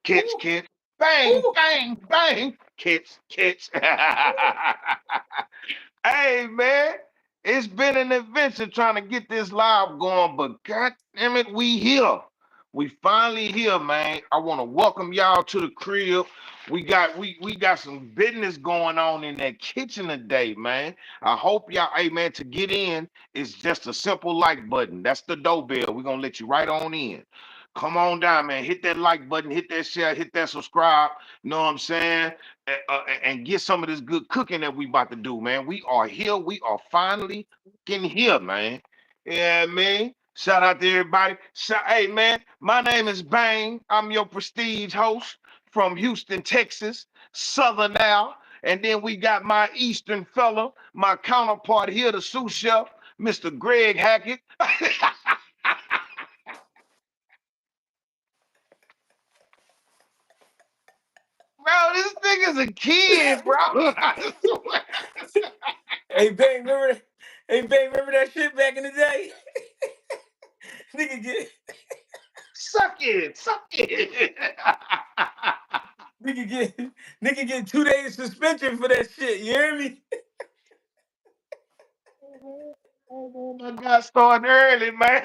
catch, Ooh, catch, bang, ooh. bang, bang, catch, catch. Hey man, it's been an adventure trying to get this live going, but god damn it, we here. We finally here, man. I want to welcome y'all to the crib. We got some business going on in that kitchen today, man. I hope y'all, hey man, to get in, it's just a simple like button. That's the doorbell. We're gonna let you right on in. Come on down, man. Hit that like button, hit that share, hit that subscribe. You know what I'm saying? And get some of this good cooking that we about to do, man. We are here. We are finally getting here, man. Yeah, man. Shout out to everybody. Hey, man, my name is Bang. I'm your prestige host from Houston, Texas, Southern Al. And then we got my Eastern fellow, my counterpart here, the sous chef, Mr. Greg Hackett. Bro, this nigga's a kid, bro. I swear. Hey, Bang, remember that? Hey, Bang, remember that shit back in the day? nigga get, Suck it, suck it. nigga get, nigga get 2 days suspension for that shit. You hear me? My guy starting early, man.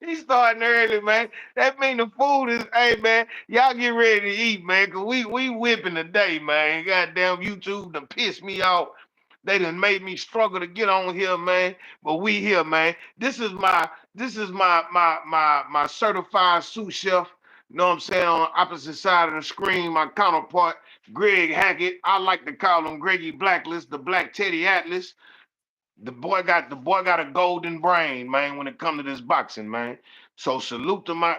He's starting early, man. That mean the food is, hey man, y'all get ready to eat, man, cause we whipping today, man. Goddamn YouTube done pissed me off. They done made me struggle to get on here, man. But we here, man. This is my certified sous chef. You know what I'm saying? On the opposite side of the screen, my counterpart, Greg Hackett. I like to call him Greggy Blacklist, the Black Teddy Atlas. The boy got a golden brain, man, when it come to this boxing, man. So salute to my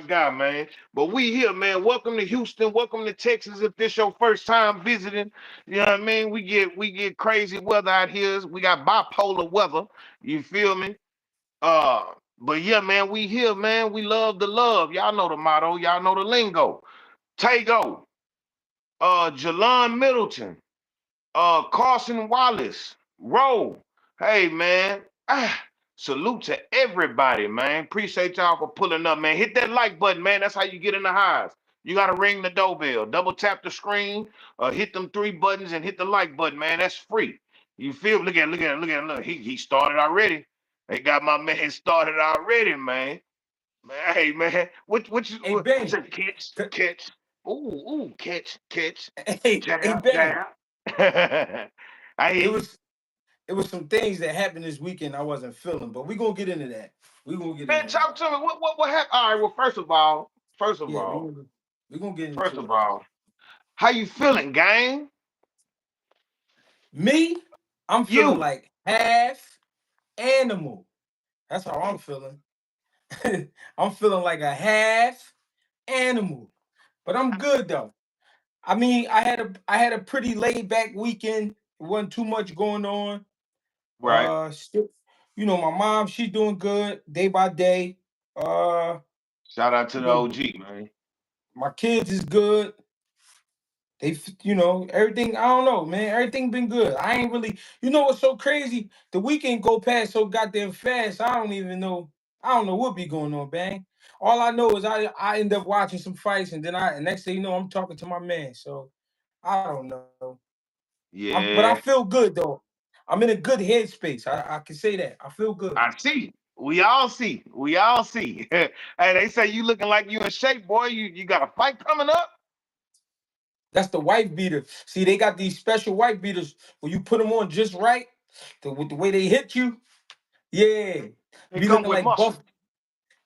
guy, man. But we here, man. Welcome to Houston. Welcome to Texas. If this your first time visiting, you know what I mean? We get crazy weather out here. We got bipolar weather. You feel me? Uh, but yeah, man, we here, man. We love the love. Y'all know the motto. Y'all know the lingo. Tago, Jalon Middleton, Carson Wallace, Rowe. Hey man, salute to everybody, man. Appreciate y'all for pulling up, man. Hit that like button, man. That's how you get in the highs. You gotta ring the doorbell, double tap the screen, hit them three buttons and hit the like button, man. That's free. You feel? Look. He started already. They got my man started already, man. Man, hey man, Hey, what's Bang. a catch? Ooh, catch, Hey, jab, Bang. jab. I It hear you. was it was some things that happened this weekend I wasn't feeling, but we gonna get into that. We gonna get Man, into that. talk to me. What happened? All right, well, first of Yeah, all, we gonna get first into of it. all, how you feeling, gang? Me, I'm feeling You. like half animal. That's how I'm feeling. I'm feeling like a half animal, but I'm good though. I mean, I had a pretty laid back weekend. It wasn't too much going on. Right. Still, my mom, she's doing good day by day. Uh, Shout out to you the know, OG, man. my kids is good. Everything. I don't know, man. Everything been good. I ain't really. You know what's so crazy? The weekend go past so goddamn fast. I don't even know. I don't know what be going on, bang. All I know is I end up watching some fights, and then and next thing you know, I'm talking to my man. So I don't know. But I Yeah, feel good though. I'm in a good headspace. I can say that. I feel good. I see. We all see. We all see. Hey, they say you looking like you in shape, boy. You got a fight coming up? That's the wife beater. See, they got these special wife beaters where you put them on just right, with the way they hit you. Yeah, They be come looking with like muscle. Buff.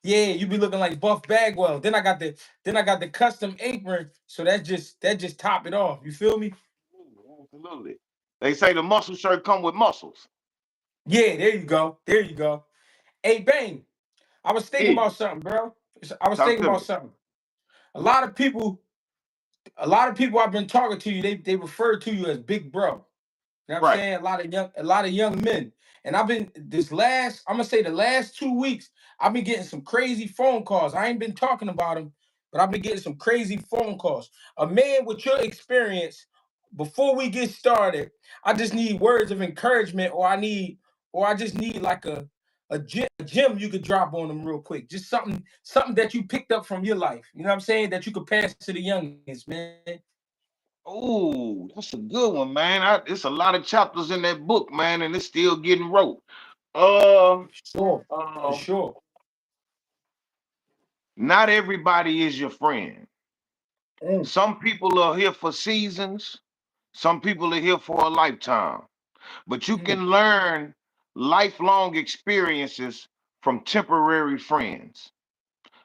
Yeah, you be looking like Buff Bagwell. Then I got the custom apron, so that just top it off. You feel me? Absolutely. They say the muscle shirt come with muscles. Yeah, there you go. There you go. Hey, Bang, I was thinking Yeah. about something, bro. I was Talk thinking to about me. something. A lot of people, a lot of people I've been talking to you, they refer to you as Big Bro. You know what I'm Right. saying? A lot of young men. And I've been I'm gonna say the last 2 weeks, I've been getting some crazy phone calls. I ain't been talking about them, but I've been getting some crazy phone calls. A man with your experience, before we get started, I just need words of encouragement, or I just need like a gem you could drop on them real quick. Just something that you picked up from your life. You know what I'm saying? That you could pass to the youngins, man. Oh, that's a good one, man. It's a lot of chapters in that book, man, and it's still getting wrote. Uh, Sure, for uh, sure. Not everybody is your friend. Mm, Some people are here for seasons. Some people are here for a lifetime. But you mm, can learn lifelong experiences from temporary friends.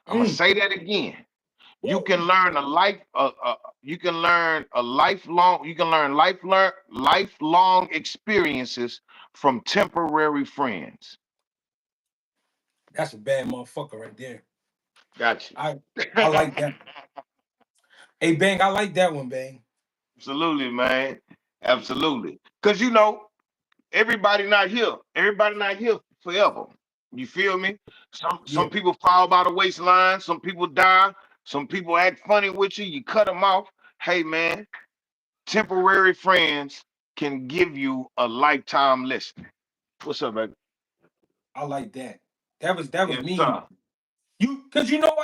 I'm gonna mm. say that again. You can Woo. learn a life. You can learn a lifelong. You can learn lifelong experiences from temporary friends. That's a bad motherfucker right there. Got you. I I like that. Hey, Bang, I like that one, Bang. Absolutely, man. Absolutely. Cause you know everybody not here. Everybody not here forever. You feel me? Some Yeah, people fall by the waistline. Some people die. Some people act funny with you. You cut them off. Hey, man. Temporary friends can give you a lifetime lesson. What's up, baby? I like that. That was Yes, mean. sir. Cause you know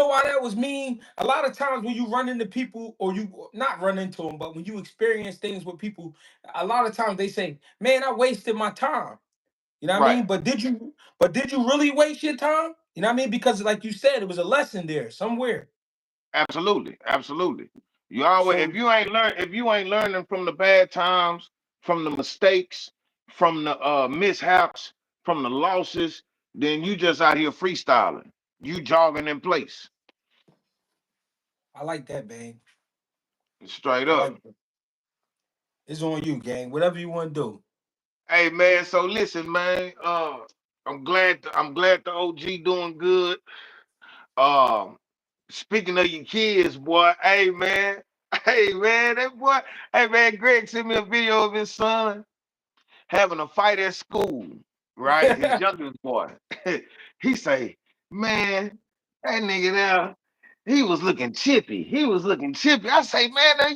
why that was mean. A lot of times when you run into people, or you not run into them, but when you experience things with people, a lot of times they say, "Man, I wasted my time." You know what I Right. mean? But did you really waste your time? You know what I mean? Because like you said, it was a lesson there somewhere. Absolutely. Absolutely. You always So if you ain't learning from the bad times, from the mistakes, from the mishaps, from the losses, then you just out here freestyling. You jogging in place. I like that, Bang. Straight I up. like that. It's on you, gang. Whatever you want to do. Hey man, so listen, man. I'm glad the OG doing good. Um, Speaking of your kids, boy, hey man, that boy, hey man, Greg sent me a video of his son having a fight at school, right? His youngest boy. He say, man, that nigga there, he was looking chippy. He was looking chippy. I say, man, that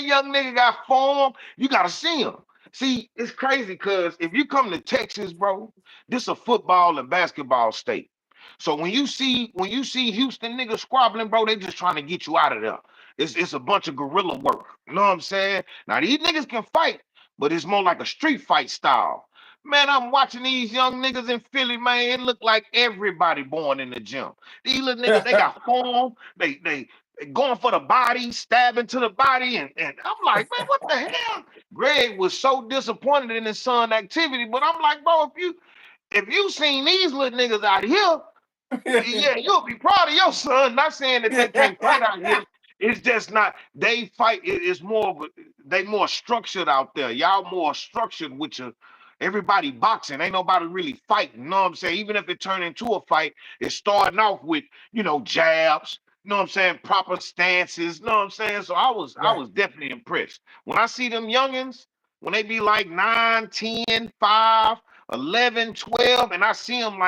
young nigga got form. You gotta see him. See, it's crazy because if you come to Texas, bro, this a football and basketball state. So when you see Houston niggas squabbling, bro, they just trying to get you out of there. It's a bunch of guerrilla work. You know what I'm saying? Now these niggas can fight, but it's more like a street fight style. Man, I'm watching these young niggas in Philly, man. It look like everybody born in the gym. These little niggas, they got form. They going for the body, stabbing to the body, and I'm like, man, what the hell? Greg was so disappointed in his son activity, but I'm like, bro, if you seen these little niggas out here, yeah, you'll be proud of your son. Not saying that they can't fight out here. It's just not they fight. It's more of they more structured out there. Y'all more structured with your everybody boxing. Ain't nobody really fighting. You know what I'm saying? Even if it turned into a fight, it's starting off with jabs. You know what I'm saying? Proper stances. You know what I'm saying? So I Right. was definitely impressed. When I see them youngins, when they be like 9, 10, 5, 11, 12, and I see them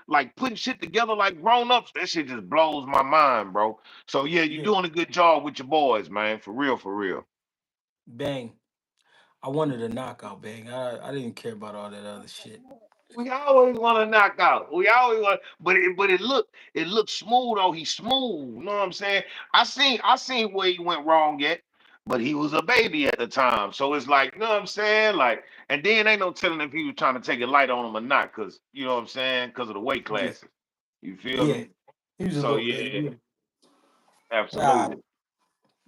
like putting shit together like grown ups, that shit just blows my mind, bro. So yeah, you're Yeah. doing a good job with your boys, man. For real, for real. Bang. I wanted a knockout, Bang. I didn't care about all that other shit. We always want to knock out. We always want, but it looked smooth though. He's smooth. You know what I'm saying? I seen where he went wrong at, but he was a baby at the time. So it's like, you know what I'm saying? Like, and then ain't no telling if he was trying to take it light on him or not, cause you know what I'm saying? Cause of the weight Yeah. classes. You feel Yeah. me? He was a So little baby. yeah, Yeah. Ah, absolutely.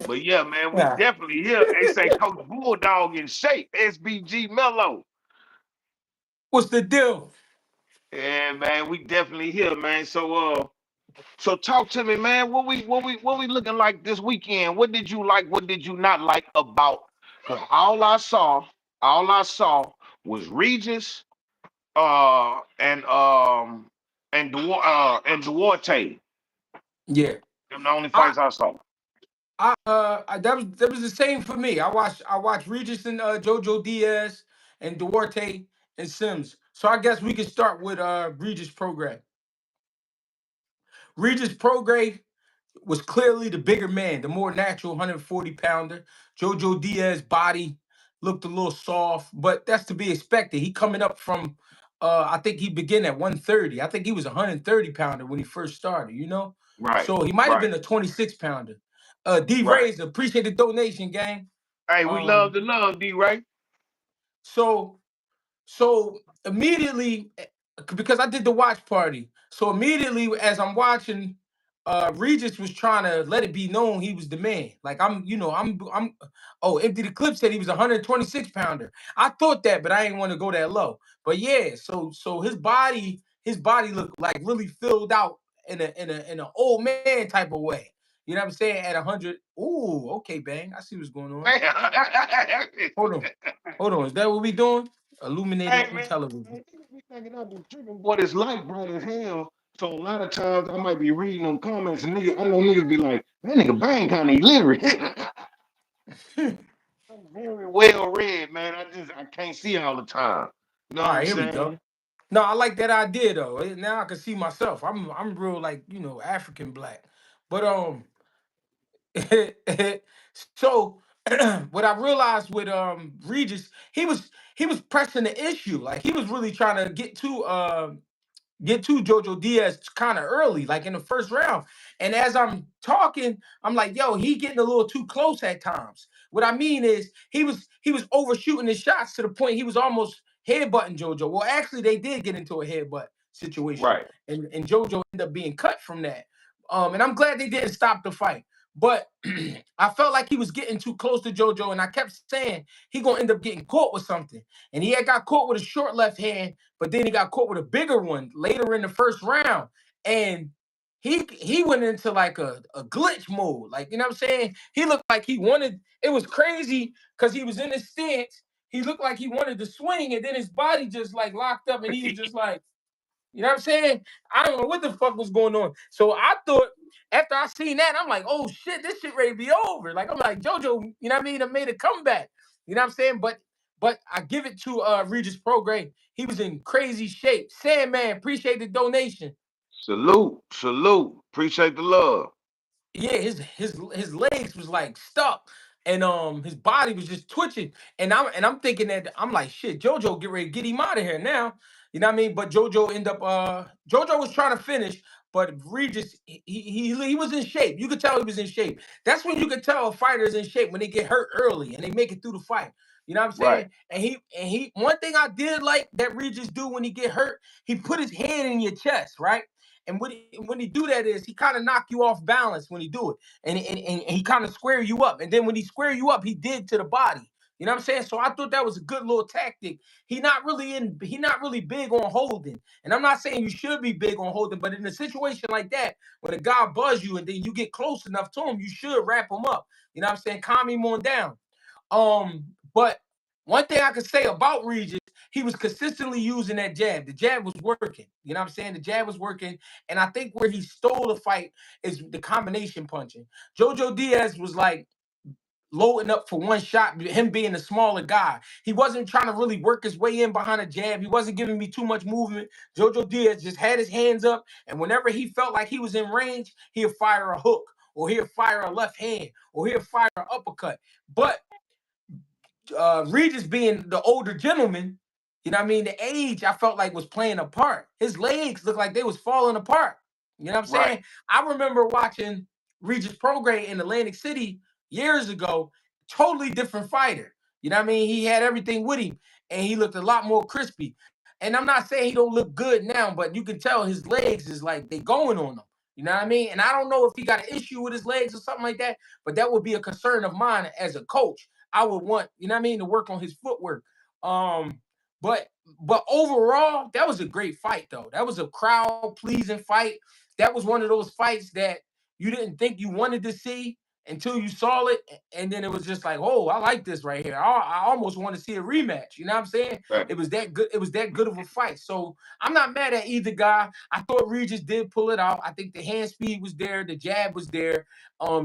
But yeah, man, we ah. definitely here. They say Coach Bulldog in shape. SBG Mello. What's the deal? Yeah, man, we definitely here, man. So talk to me, man. What we looking like this weekend? What did you like? What did you not like about? Cause all I saw was Regis, and Duarte. Yeah. Them the only I fights I saw. that was the same for me. I watched Regis and Jojo Diaz and Duarte and Sims. So I guess we could start with Regis Prograde. Regis Prograde was clearly the bigger man, the more natural 140 pounder. Jojo Diaz body looked a little soft, but that's to be expected. He coming up from I think he began at 130. I think he was a 130 pounder when he first started, you know? Right, So he might have right, been a 26 pounder. D right. Rays, appreciate the donation, gang. Hey, we love Um, the love, D. Right? so So immediately, because I did the watch party, so immediately as I'm watching, Regis was trying to let it be known he was the man. Like I'm. Oh, Empty the Clip said he was a 126 pounder. I thought that, but I didn't want to go that low. But yeah, so his body looked like really filled out in a old man type of way. You know what I'm saying? At 100. Ooh, okay, bang. I see what's going on. Man. Hold on, hold on. Is that what we doing? Hey Illuminating man, television. niggas be thinking I be tripping, boy. This light bright as hell. So a lot of times I might be reading them comments, and I know niggas be like, "That nigga Bang kind of illiterate." I'm very well read, man. I can't see all the time. You know All what I'm right, here we go. saying? No, I like that idea though. Now I can see myself. I'm real like African black, but so what I realized with Regis, he was pressing the issue. Like he was really trying to get to Jojo Diaz kind of early, like in the first round. And as I'm talking, I'm like, yo, he getting a little too close at times. What I mean is he was overshooting his shots to the point he was almost headbutting Jojo. Well, actually, they did get into a headbutt situation, Right. and Jojo ended up being cut from that. And I'm glad they didn't stop the fight. But I felt like he was getting too close to Jojo, and I kept saying he gonna end up getting caught with something. And he had got caught with a short left hand, but then he got caught with a bigger one later in the first round. And he went into like a glitch mode. Like, you know what I'm saying? He looked like he wanted, it was crazy because he was in his stance. He looked like he wanted to swing, and then his body just like locked up, and he was just like, you know what I'm saying? I don't know what the fuck was going on. So I thought after I seen that, I'm like, oh shit, this shit ready to be over. Like I'm like, Jojo, you know what I mean? I made a comeback. You know what I'm saying? But I give it to Regis Prograde. He was in crazy shape. Sandman, appreciate the donation. Salute, salute. Appreciate the love. Yeah, his legs was like stuck, and his body was just twitching. And I'm thinking that I'm like, shit, Jojo get ready to get him out of here now. You know what I mean? But Jojo end up Jojo was trying to finish, but Regis he was in shape. You could tell he was in shape. That's when you could tell a fighter is in shape when they get hurt early and they make it through the fight. You know what I'm Right. saying? And he one thing I did like that Regis do when he get hurt, he put his hand in your chest, right? And when he do that is he kind of knock you off balance when he do it, and he kind of square you up. And then when he square you up, he dig to the body. You know what I'm saying? So I thought that was a good little tactic. He not really big on holding. And I'm not saying you should be big on holding, but in a situation like that, when a guy buzz you and then you get close enough to him, you should wrap him up. You know what I'm saying? Calm him on down. But one thing I could say about Regis, he was consistently using that jab. The jab was working. You know what I'm saying? The jab was working. And I think where he stole the fight is the combination punching. Jojo Diaz was like loading up for one shot, him being a smaller guy. He wasn't trying to really work his way in behind a jab. He wasn't giving me too much movement. Jojo Diaz just had his hands up, and whenever he felt like he was in range, he'd fire a hook, or he'd fire a left hand, or he'd fire an uppercut. But Regis being the older gentleman, you know what I mean? The age I felt like was playing a part. His legs looked like they was falling apart. You know what I'm Right. saying? I remember watching Regis Prograde in Atlantic City years ago, totally different fighter. You know what I mean? He had everything with him, and he looked a lot more crispy. And I'm not saying he don't look good now, but you can tell his legs is like they going on him. You know what I mean? And I don't know if he got an issue with his legs or something like that, but that would be a concern of mine as a coach. I would want, you know what I mean, to work on his footwork. Um, but but overall, that was a great fight though. That was a crowd pleasing fight. That was one of those fights that you didn't think you wanted to see until you saw it, and then it was just like, oh, I like this right here. I almost want to see a rematch. You know what I'm saying? Right. It was that good. It was that good of a fight. So I'm not mad at either guy. I thought Regis did pull it out. I think the hand speed was there, the jab was there.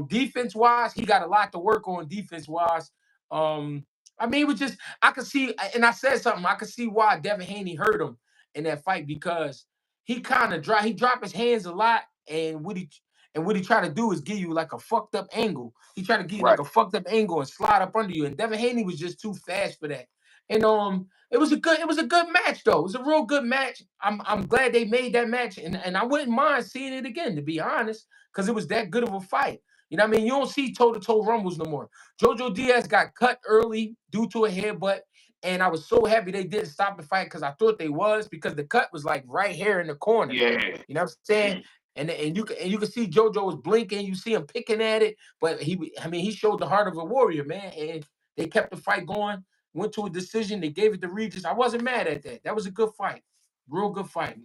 Defense wise, he got a lot to work on defense wise. Um, I mean, it was just I could see, and I said something. I could see why Devin Haney hurt him in that fight because he kind of dropped his hands a lot, and what he tried to do is give you like a fucked up angle. He tried to give you like Right. a fucked up angle and slide up under you. And Devin Haney was just too fast for that. And it was a good match though. It was a real good match. I'm glad they made that match, and I wouldn't mind seeing it again, to be honest, because it was that good of a fight. You know what I mean? You don't see toe-to-toe rumbles no more. Jojo Diaz got cut early due to a headbutt, and I was so happy they didn't stop the fight because I thought they was, because the cut was like right here in the corner. Yeah. You know what I'm saying? And you can see JoJo was blinking. You see him picking at it, but he showed the heart of a warrior, man. And they kept the fight going. Went to a decision. They gave it to Regis. I wasn't mad at that. That was a good fight, real good fight.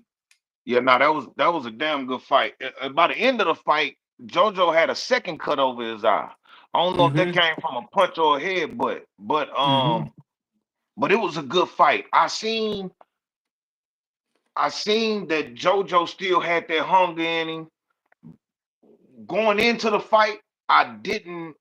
Yeah, no, that was a damn good fight. By the end of the fight, JoJo had a second cut over his eye. I don't know if that Mm-hmm. came from a punch or a headbutt, Mm-hmm. but it was a good fight. I seen that JoJo still had that hunger in him. Going into the fight, I didn't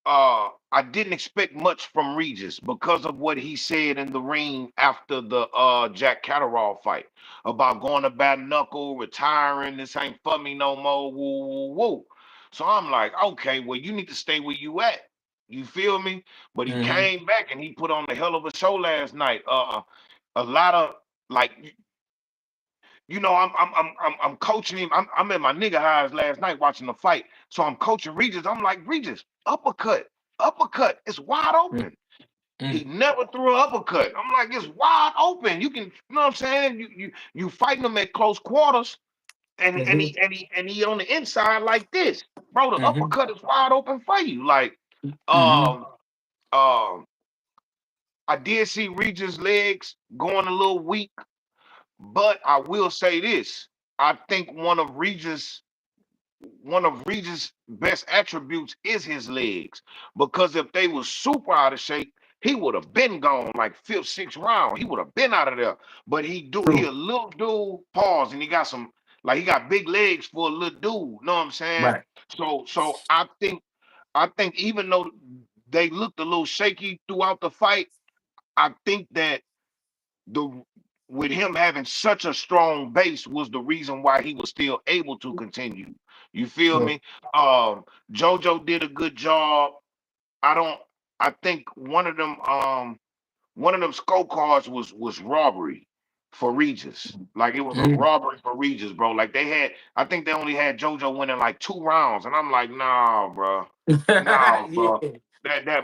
I didn't expect much from Regis because of what he said in the ring after the Jack Catterall fight about going to bat knuckle, retiring, this ain't for me no more, woo woo woo. So I'm like, okay, well, you need to stay where you at. You feel me? But he Mm-hmm. came back and he put on a hell of a show last night. A lot of like I'm coaching him. I'm in my nigga highs last night watching the fight. So I'm coaching Regis. I'm like, Regis, uppercut, uppercut. It's wide open. He never threw an uppercut. I'm like, it's wide open. You can, you know what I'm saying? You fighting him at close quarters, and Mm-hmm. he on the inside like this, bro. The Mm-hmm. uppercut is wide open for you. Like, Mm-hmm. um, um, I did see Regis' legs going a little weak, but I will say this. I think one of Regis' best attributes is his legs. Because if they was super out of shape, he would have been gone like fifth, sixth round. He would have been out of there. But he a True. little dude, pause, and he got some like he got big legs for a little dude. Know what I'm saying? Right. So I think even though they looked a little shaky throughout the fight, I think that the with him having such a strong base was the reason why he was still able to continue. You feel Yeah. me? Jojo did a good job. I don't. I think one of them scorecards was robbery for Regis. Like it was a Mm-hmm. robbery for Regis, bro. Like I think they only had JoJo winning like 2 rounds, and I'm like, nah, bro, nah, bro. Yeah.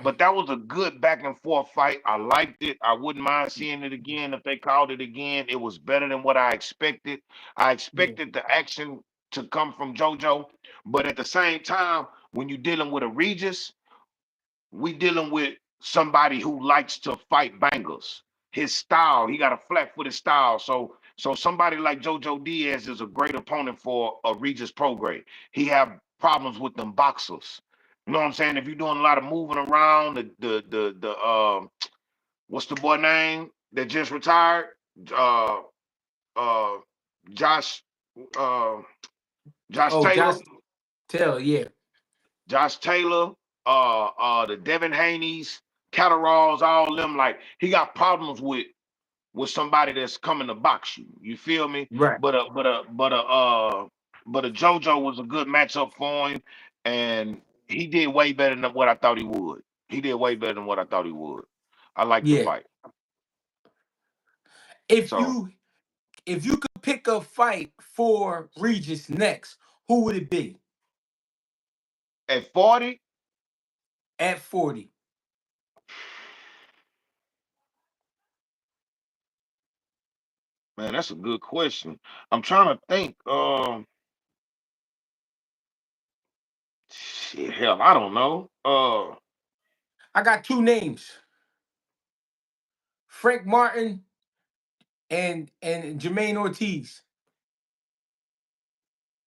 But that was a good back and forth fight. I liked it. I wouldn't mind seeing it again if they called it again. It was better than what I expected. I Yeah. expected the action to come from JoJo, but at the same time, when you're dealing with a Regis, we dealing with somebody who likes to fight bangers. His style, he got a flat-footed style. So somebody like Jojo Diaz is a great opponent for a Regis Prograde. He have problems with them boxers. You know what I'm saying? If you're doing a lot of moving around, the what's the boy name that just retired? Uh uh Josh uh Josh Oh, Taylor. Josh Taylor. Yeah. Josh Taylor, the Devin Haney's, Catteralls, all them. Like he got problems with somebody that's coming to box you. You feel me? Right. But a JoJo was a good matchup for him, and he did way better than what I thought he would. He did way better than what I thought he would. I like the Yeah. fight. If So you if you could pick a fight for Regis next, who would it be at 40, at 40? man, that's a good question. I'm trying to think. Shit, hell, I don't know. I got two names: Frank Martin and Jermaine Ortiz.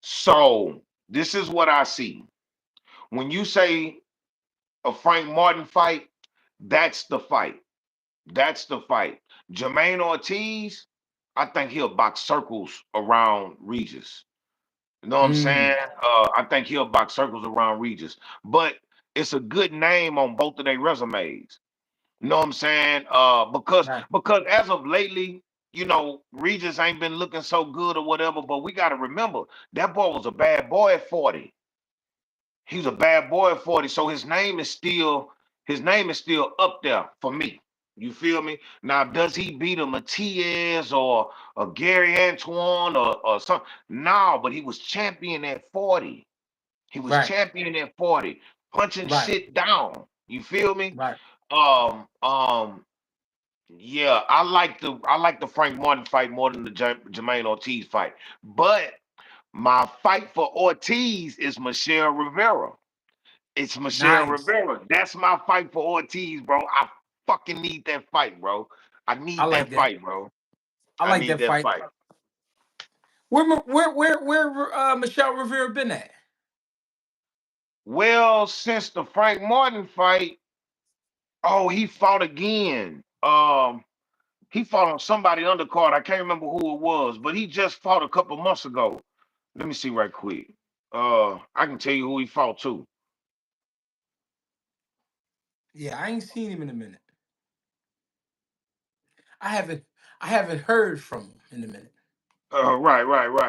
So this is what I see. When you say a Frank Martin fight, that's the fight. That's the fight. Jermaine Ortiz, I think he'll box circles around Regis. You know what I'm saying? Mm, I think he'll box circles around Regis. But it's a good name on both of their resumes. You know what I'm saying? Because right. because as of lately, Regis ain't been looking so good or whatever. But we got to remember that boy was a bad boy at 40. He was a bad boy at 40. So his name is still up there for me. You feel me? Now, does he beat a Matias or a Gary Antoine or something? No, but he was champion at 40. He was Right. champion at 40, punching Right. shit down. You feel me? Right. Um, um, yeah, I like the Frank Martin fight more than the Jermaine Ortiz fight. But my fight for Ortiz is Michelle Rivera. It's Michelle Nice. Rivera. That's my fight for Ortiz, bro. I fucking need that fight, bro. I I need like that that. fight, bro. I I like need that that fight. fight. Where Michelle Rivera been at? Well, since the Frank Martin fight, oh, he fought again. He fought on somebody undercard. I can't remember who it was, but he just fought a couple months ago. Let me see right quick. I can tell you who he fought too. Yeah, I ain't seen him in a minute. I haven't I haven't heard from him in a minute.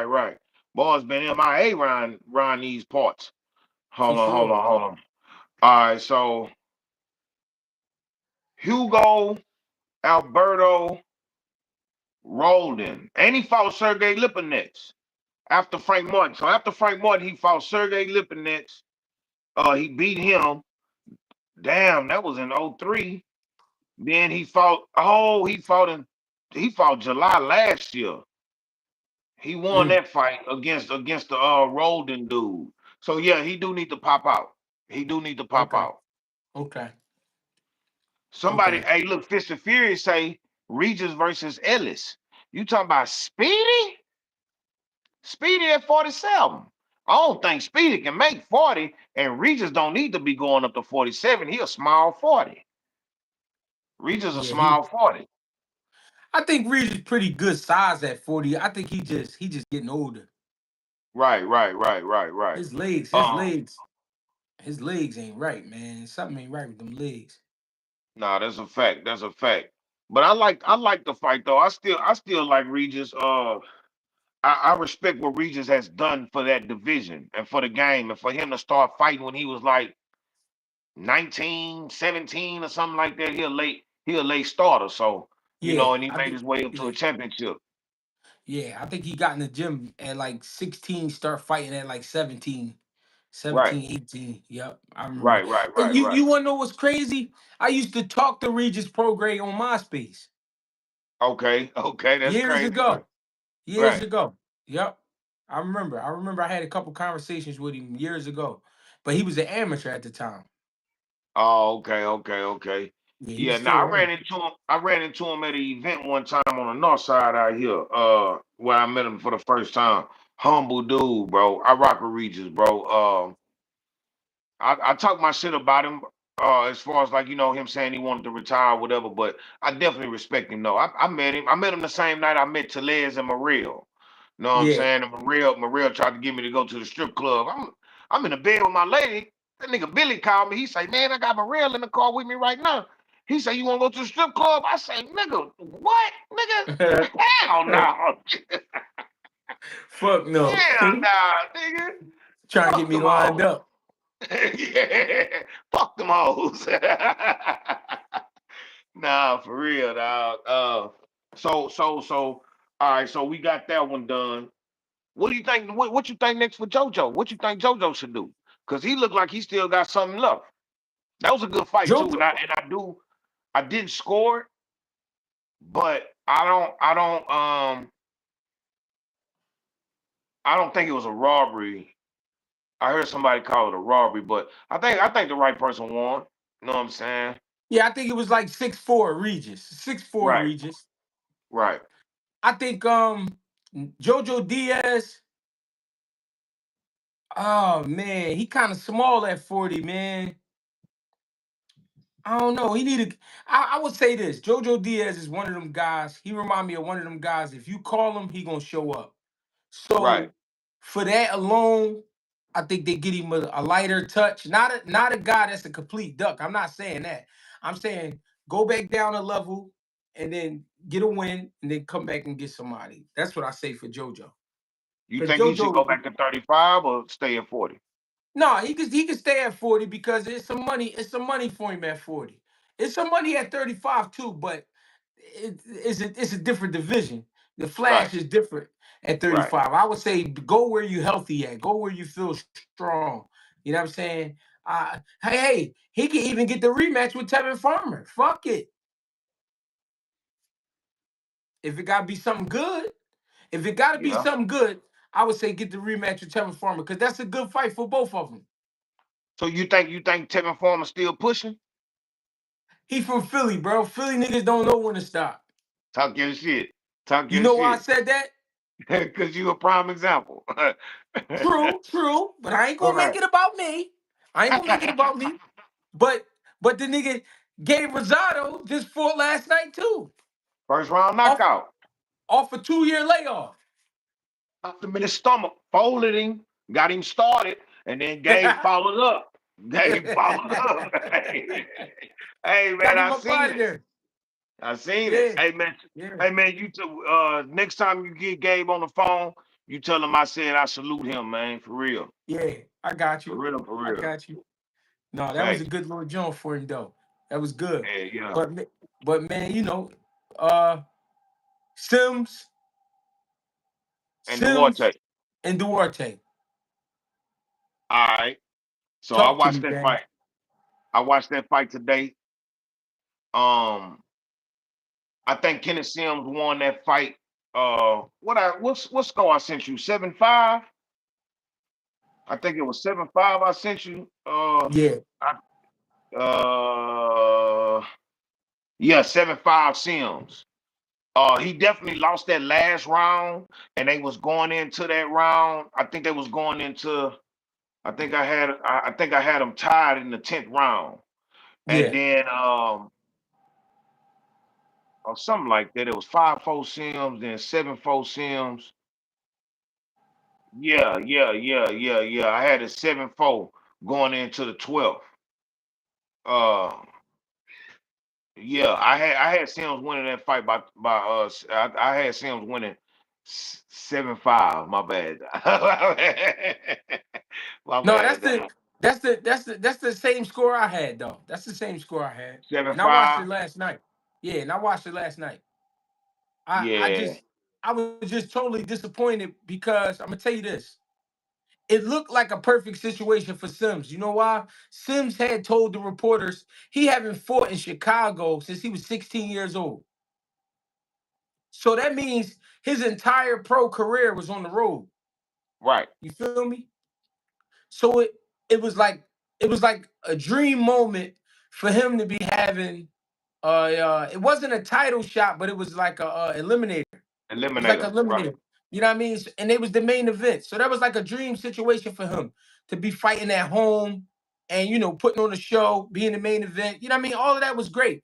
Right. Boy's been MIA around these parts. For sure. Hold on. All right, so Hugo Alberto Roldan, and he fought Sergey Lipinets after Frank Martin. So after Frank Martin, he fought Sergey Lipinets. He beat him. Damn, that was in '03. Then he fought. Oh, he fought July last year. He won Mm, that fight against the Roldan dude. So yeah, he do need to pop out. He do need to pop okay. out. Okay. Somebody, Okay. hey, look, Fist and Fury say Regis versus Ellis. You talking about Speedy? Speedy at 47. I don't think Speedy can make 40, and Regis don't need to be going up to 47. He a small 40. Regis a Yeah, he small 40. I think Reed is pretty good size at 40. I think he just getting older. Right. His legs, his Um, legs, his legs ain't right, man. Something ain't right with them legs. nah, that's a fact. That's a fact. But I like the fight though. I still like Regis. I respect what Regis has done for that division and for the game and for him to start fighting when he was like 19, 17 or something like that. He a late starter. So, Yeah, and he I made think his way up to a yeah, championship. yeah. I think he got in the gym at like 16, start fighting at like 17, Right, 17, 18. Yep, I remember. right, right, And right, right. you wanna know what's crazy? I used to talk to Regis Prograde on MySpace Okay, that's years crazy work. ago. Years Right. ago. Yep. I remember. I remember I had a couple conversations with him years ago. But he was an amateur at the time. Oh, okay. Yeah, he was Yeah, still now I ran learning. into him. I ran into him at an event one time on the north side out here. Where I met him for the first time. Humble dude, bro. I rock with Regis, bro. I talk my shit about him as far as like him saying he wanted to retire or whatever, but I definitely respect him though. I met him. I met him the same night I met Telez and Mariel. Know what I'm Yeah. saying? And Mariel tried to get me to go to the strip club. I'm in the bed with my lady. That nigga Billy called me. He say, man, I got Mariel in the car with me right now. He say, you want to go to the strip club? I say, nigga, what? Nigga, hell no. Fuck no. Hell no, nigga. Trying to get Fuck me them lined all. up. Yeah, fuck them hoes. Nah, for real, dog. So. All right, so we got that one done. What do you think? What you think next for JoJo? What you think JoJo should do? Cause he looked like he still got something left. That was a good fight too, and Jojo. I didn't score it, but I don't think it was a robbery. I heard somebody call it a robbery, but I think the right person won. You know what I'm saying? Yeah, I think it was like 6'4" Regis. 6'4" Right, Regis. right. I think Jojo Diaz. Oh man, he kind of small at 40, man. I don't know. He needed. I would say this. Jojo Diaz is one of them guys. He remind me of one of them guys. If you call him, he gonna show up. Right. So for that alone, I think they get him a lighter touch. Not a guy that's a complete duck. I'm not saying that. I'm saying go back down a level and then get a win and then come back and get somebody. That's what I say for JoJo. You Because think he should go JoJo, back to 35 or stay at 40? no, he could stay at 40 because it's some money. It's some money for him at 40. It's some money at 35 too, but it's a different division. The Right, flash is different at right. 35. I would say go where you healthy at. Go where you feel strong. You know what I'm saying? Hey, he can even get the rematch with Tevin Farmer. Fuck it. If it gotta be something good, if it gotta be Yeah. something good, I would say get the rematch with Tevin Farmer because that's a good fight for both of them. So you think Tevin Farmer still pushing? He from Philly, bro. Philly niggas don't know when to stop. Talk your shit. Talk You your know why I shit. said that? Cause you a prime example. True, but I ain't gonna make Right. it about me. I ain't gonna make it about me. But but the nigga Gabe Rosado just fought last night too. First round Off knockout. off a 2-year layoff. Knocked him in his stomach, folded him, got him started, and then Gabe followed up. Gabe followed up. Hey Got man, him I up seen out of it. there. I seen it. Yeah, yeah, Hey man, you too. Next time you get Gabe on the phone, you tell him I said I salute him, man, for real, yeah. I got for you. real, for I real. got you. No, that was a Thank you. good little jump for him though. That was good. Yeah, yeah. But but man, uh Sims, And Duarte. Sims and Duarte. All right. So I Talk to watched me, that man. fight. I watched that fight today. Um, I think Kenneth Sims won that fight. What score I sent you? 7-5. I think it was 7-5. I sent you. Yeah. I, uh, yeah, 7-5 Sims. He definitely lost that last round, and they was going into that round. I think they was going into. I think I had them tied in the 10th round, and Yeah. then or something like that. It was 5-4 Sims, then 7-4 Sims. Yeah. I had a 7-4 going into the 12th. Uh, yeah, I had Sims winning that fight I had Sims winning 7-5. My bad. My No, that's bad. the that's the that's the that's the same score I had though. That's the same score I had. Seven And I watched it five. last night. Yeah, and I watched it last night. I Yeah. just I was just totally disappointed because I'm gonna tell you this. It looked like a perfect situation for Sims. You know why? Sims had told the reporters he haven't fought in Chicago since he was 16 years old. So that means his entire pro career was on the road. Right. You feel me? So it was like it was like a dream moment for him to be having it wasn't a title shot, but it was like a eliminator. It was like Eliminator. a Right. eliminator. You know what I mean? And it was the main event. So that was like a dream situation for him to be fighting at home and putting on a show, being the main event. You know what I mean? All of that was great.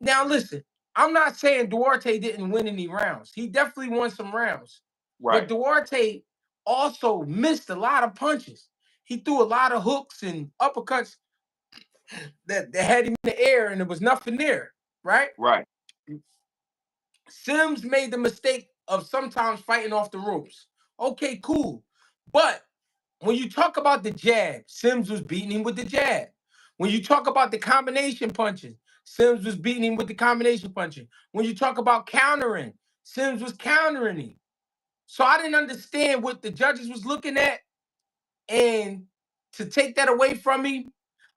Now listen, I'm not saying Duarte didn't win any rounds. He definitely won some rounds. But Right. Duarte also missed a lot of punches. He threw a lot of hooks and uppercuts that had him in the air, and there was nothing there, right? Right. Sims made the mistake of sometimes fighting off the ropes. Okay, cool. But when you talk about the jab, Sims was beating him with the jab. When you talk about the combination punching, Sims was beating him with the combination punching. When you talk about countering, Sims was countering him. So I didn't understand what the judges was looking at, and to take that away from me,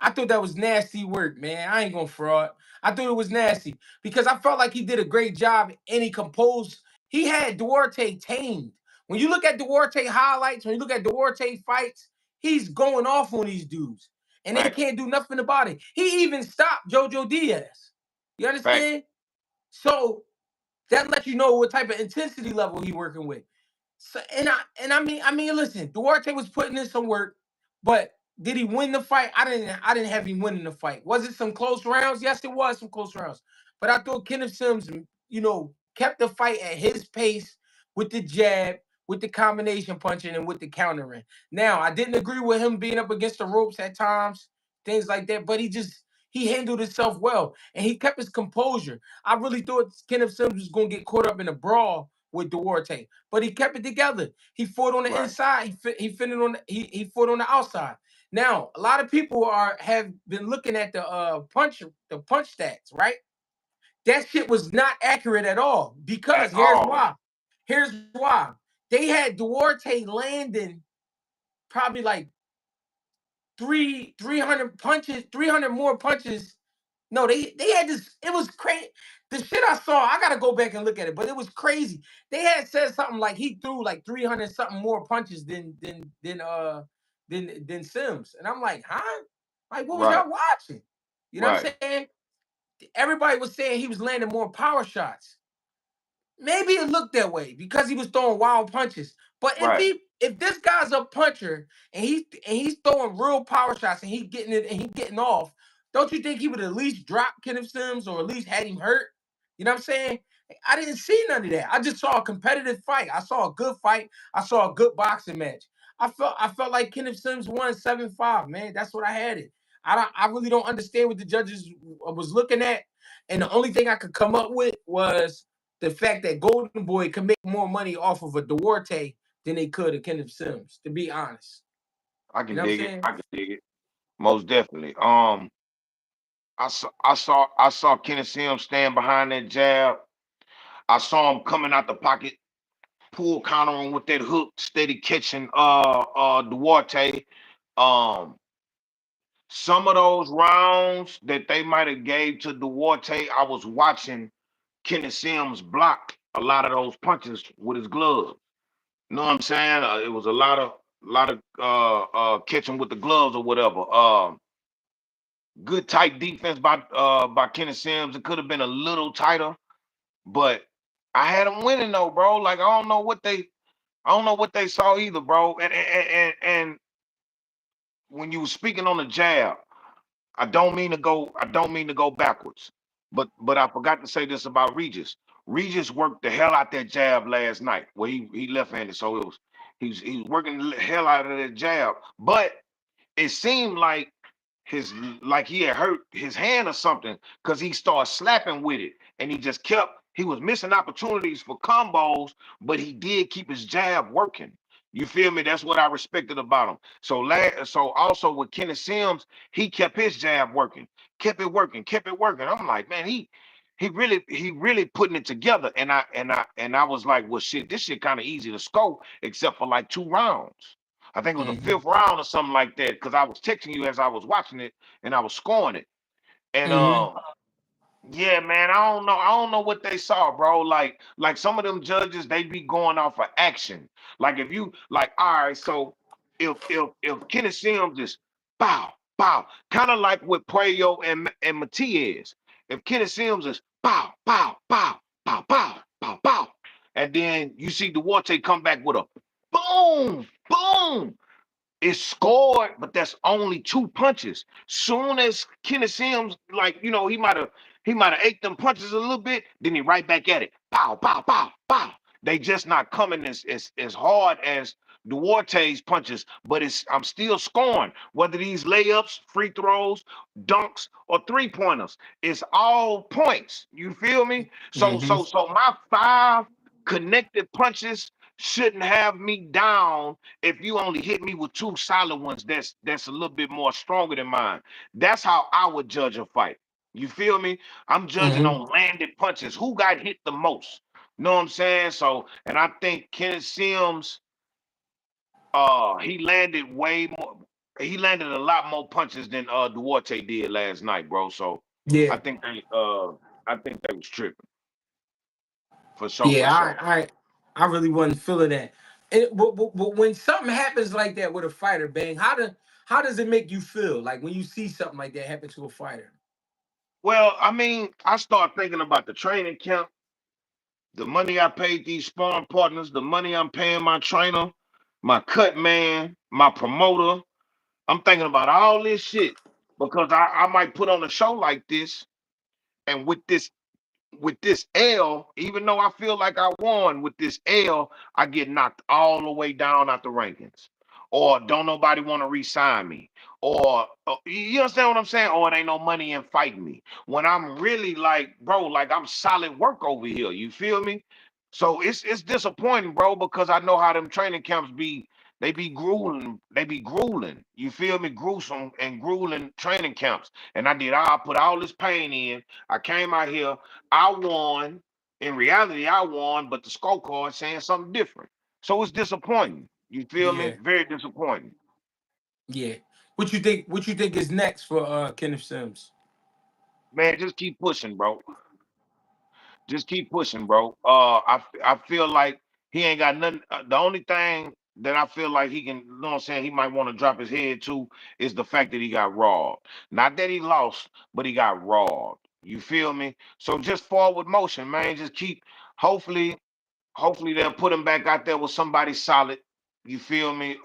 I thought that was nasty work, man. I ain't gonna fraud. I thought it was nasty because I felt like he did a great job and he composed. He had Duarte tamed. When you look at Duarte highlights, when you look at Duarte fights, he's going off on these dudes, and they Right. can't do nothing about it. He even stopped Jojo Diaz. You Right. understand? So that lets you know what type of intensity level he working with. So and I mean, listen, Duarte was putting in some work, but did he win the fight? I didn't have him winning the fight. Was it some close rounds? Yes, it was some close rounds. But I thought Kenneth Sims, kept the fight at his pace with the jab, with the combination punching, and with the countering. Now, I didn't agree with him being up against the ropes at times, things like that, but he handled himself well and he kept his composure. I really thought Kenneth Sims was gonna get caught up in a brawl with Duarte, but he kept it together. He fought on the Right. inside. He fought on the outside. Now, a lot of people have been looking at the punch stats, right? That shit was not accurate at all. at Because here's all. why. Here's why. They had Duarte landing probably like 300 punches, 300 more punches. No, they had this. It was crazy. The shit I saw, I gotta go back and look at it, but it was crazy. They had said something like he threw like 300 something more punches than Sims, and I'm like, huh? Like, what was Right, y'all watching? You know what right, I'm saying? Everybody was saying he was landing more power shots. Maybe it looked that way because he was throwing wild punches. But right. if this guy's a puncher and he's throwing real power shots and he getting it and he getting off, don't you think he would at least drop Kenneth Sims or at least had him hurt? You know what I'm saying? I didn't see none of that. I just saw a competitive fight. I saw a good fight. I saw a good boxing match. I felt like Kenneth Sims won 7-5, man. That's what I had it. I really don't understand what the judges was looking at. And the only thing I could come up with was the fact that Golden Boy can make more money off of a Duarte than they could a Kenneth Sims, to be honest. I You can know what I'm dig it. saying? I can dig it. Most definitely. I saw Kenneth Sims stand behind that jab. I saw him coming out the pocket, pull countering with that hook, steady catching Duarte. Um some of those rounds that they might have gave to Duarte, I was watching Kenneth Sims block a lot of those punches with his gloves. You know what I'm saying? It was a lot of catching with the gloves or whatever. Good tight defense by Kenneth Sims. It could have been a little tighter, but I had them winning though, bro. Like I don't know what they saw either, bro. And when you were speaking on the jab, I don't mean to go backwards. But I forgot to say this about Regis. Regis worked the hell out that jab last night. Well, he left-handed, so he was working the hell out of that jab. But it seemed like he had hurt his hand or something because he started slapping with it and he was missing opportunities for combos, but he did keep his jab working. You feel me? That's what I respected about him. So also with Kenneth Sims, he kept his jab working, kept it working, kept it working. I'm like, man, he really putting it together. And I was like, well, shit, this shit kind of easy to score, except for like 2 rounds. I think it was the Mm-hmm. fifth round or something like that because I was texting you as I was watching it and I was scoring it. And Mm-hmm. yeah, man, I don't know what they saw, bro. Like some of them judges, they be going off of action. Like if you like, all right, so if Kenneth Sims is bow, bow, kind of like with Puello and Matias. If Kenneth Sims is bow, bow, bow, bow, bow, bow, bow, and then you see Duarte come back with a boom, boom, it's scored, but that's only 2 punches. Soon as Kenneth Sims, like, he might have ate them punches a little bit, then he right back at it. Pow, pow, pow, pow. They just not coming as hard as Duarte's punches, but I'm still scoring. Whether these layups, free throws, dunks, or 3-pointers, it's all points. You feel me? So Mm-hmm. so so my 5 connected punches shouldn't have me down if you only hit me with 2 solid ones that's a little bit more stronger than mine. That's how I would judge a fight. You feel me? I'm judging Mm-hmm. on landed punches. Who got hit the most? Know what I'm saying? So, and I think Kenneth Sims, he landed way more. He landed a lot more punches than Duarte did last night, bro. So, I Yeah. think they, uh, I think they was tripping for sure, for Yeah, sure. I really wasn't feeling that. But when something happens like that with a fighter, bang, how does it make you feel? Like when you see something like that happen to a fighter? Well, I mean, I start thinking about the training camp, the money I paid these sparring partners, the money I'm paying my trainer, my cut man, my promoter. I'm thinking about all this shit because I might put on a show like this, and with this L, even though I feel like I won with this L, I get knocked all the way down out the rankings. Or don't nobody want to re-sign me. Or you understand what I'm saying? Or it ain't no money in fighting me. When I'm really like, bro, like I'm solid work over here. You feel me? So it's disappointing, bro, because I know how them training camps be. They be grueling. You feel me? Gruesome and grueling training camps. And I put all this pain in. I came out here, I won. In reality, I won, but the scorecard saying something different. So it's disappointing. You feel me? Yeah, Very disappointing. yeah. What you think? What you think is next for Kenneth Sims? Man, just keep pushing, bro. Just keep pushing, bro. I feel like he ain't got nothing. The only thing that I feel like he can, you know what I'm saying, he might want to drop his head to is the fact that he got robbed. Not that he lost, but he got robbed. You feel me? So just forward motion, man. Just keep. Hopefully, hopefully they'll put him back out there with somebody solid. You feel me?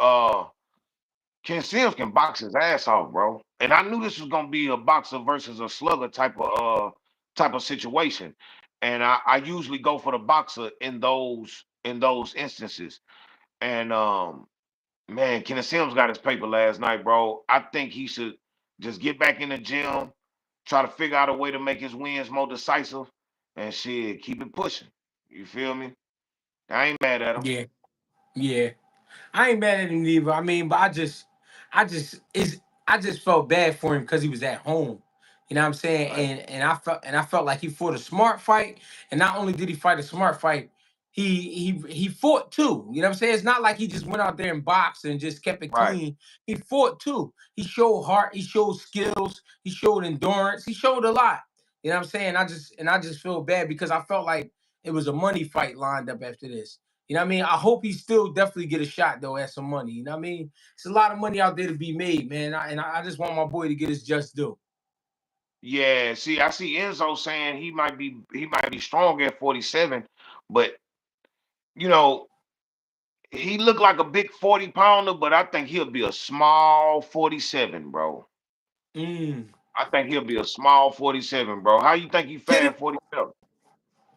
Ken Sims can box his ass off, bro. And I knew this was gonna be a boxer versus a slugger type of situation. And I usually go for the boxer in those instances. And man, Ken Sims got his paper last night, bro. I think he should just get back in the gym, try to figure out a way to make his wins more decisive, and shit, keep it pushing. You feel me? I ain't mad at him. Yeah, yeah. I ain't mad at him either. I mean, but I just felt bad for him because he was at home. You know what I'm saying? Right, And I felt like he fought a smart fight. And not only did he fight a smart fight, he fought too. You know what I'm saying? It's not like he just went out there and boxed and just kept it right. clean. He fought too. He showed heart. He showed skills. He showed endurance. He showed a lot. You know what I'm saying? I just feel bad because I felt like it was a money fight lined up after this. You know what I mean? I hope he still definitely get a shot though at some money. You know what I mean? It's a lot of money out there to be made, man. I just want my boy to get his just due. Yeah, see, I see Enzo saying he might be strong at 47, but you know, he looked like a big 40 pounder, but I think he'll be a small 47, bro. Mm. I think he'll be a small 47, bro. How you think he fare Kenneth at 47?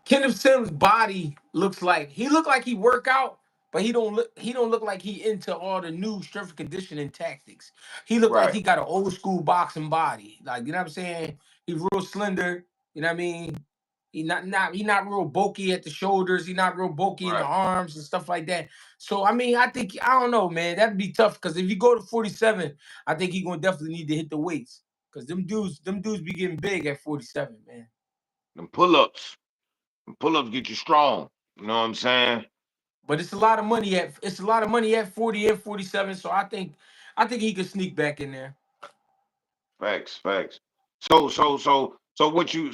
Kenneth Sims' body looks like he look like he work out, but he don't look like he into all the new strength and conditioning tactics. He look like Right, he got an old school boxing body. Like, you know what I'm saying? He real slender. You know what I mean? He not real bulky at the shoulders. He not real bulky in the right. arms and stuff like that. So I mean, I don't know, man. That'd be tough because if you go to 47, I think he gonna definitely need to hit the weights because them dudes be getting big at 47, man. Them pull-ups. Them pull-ups get you strong. You know what I'm saying? But it's a lot of money at 40 and 47. So I think he could sneak back in there. Facts, facts. So what you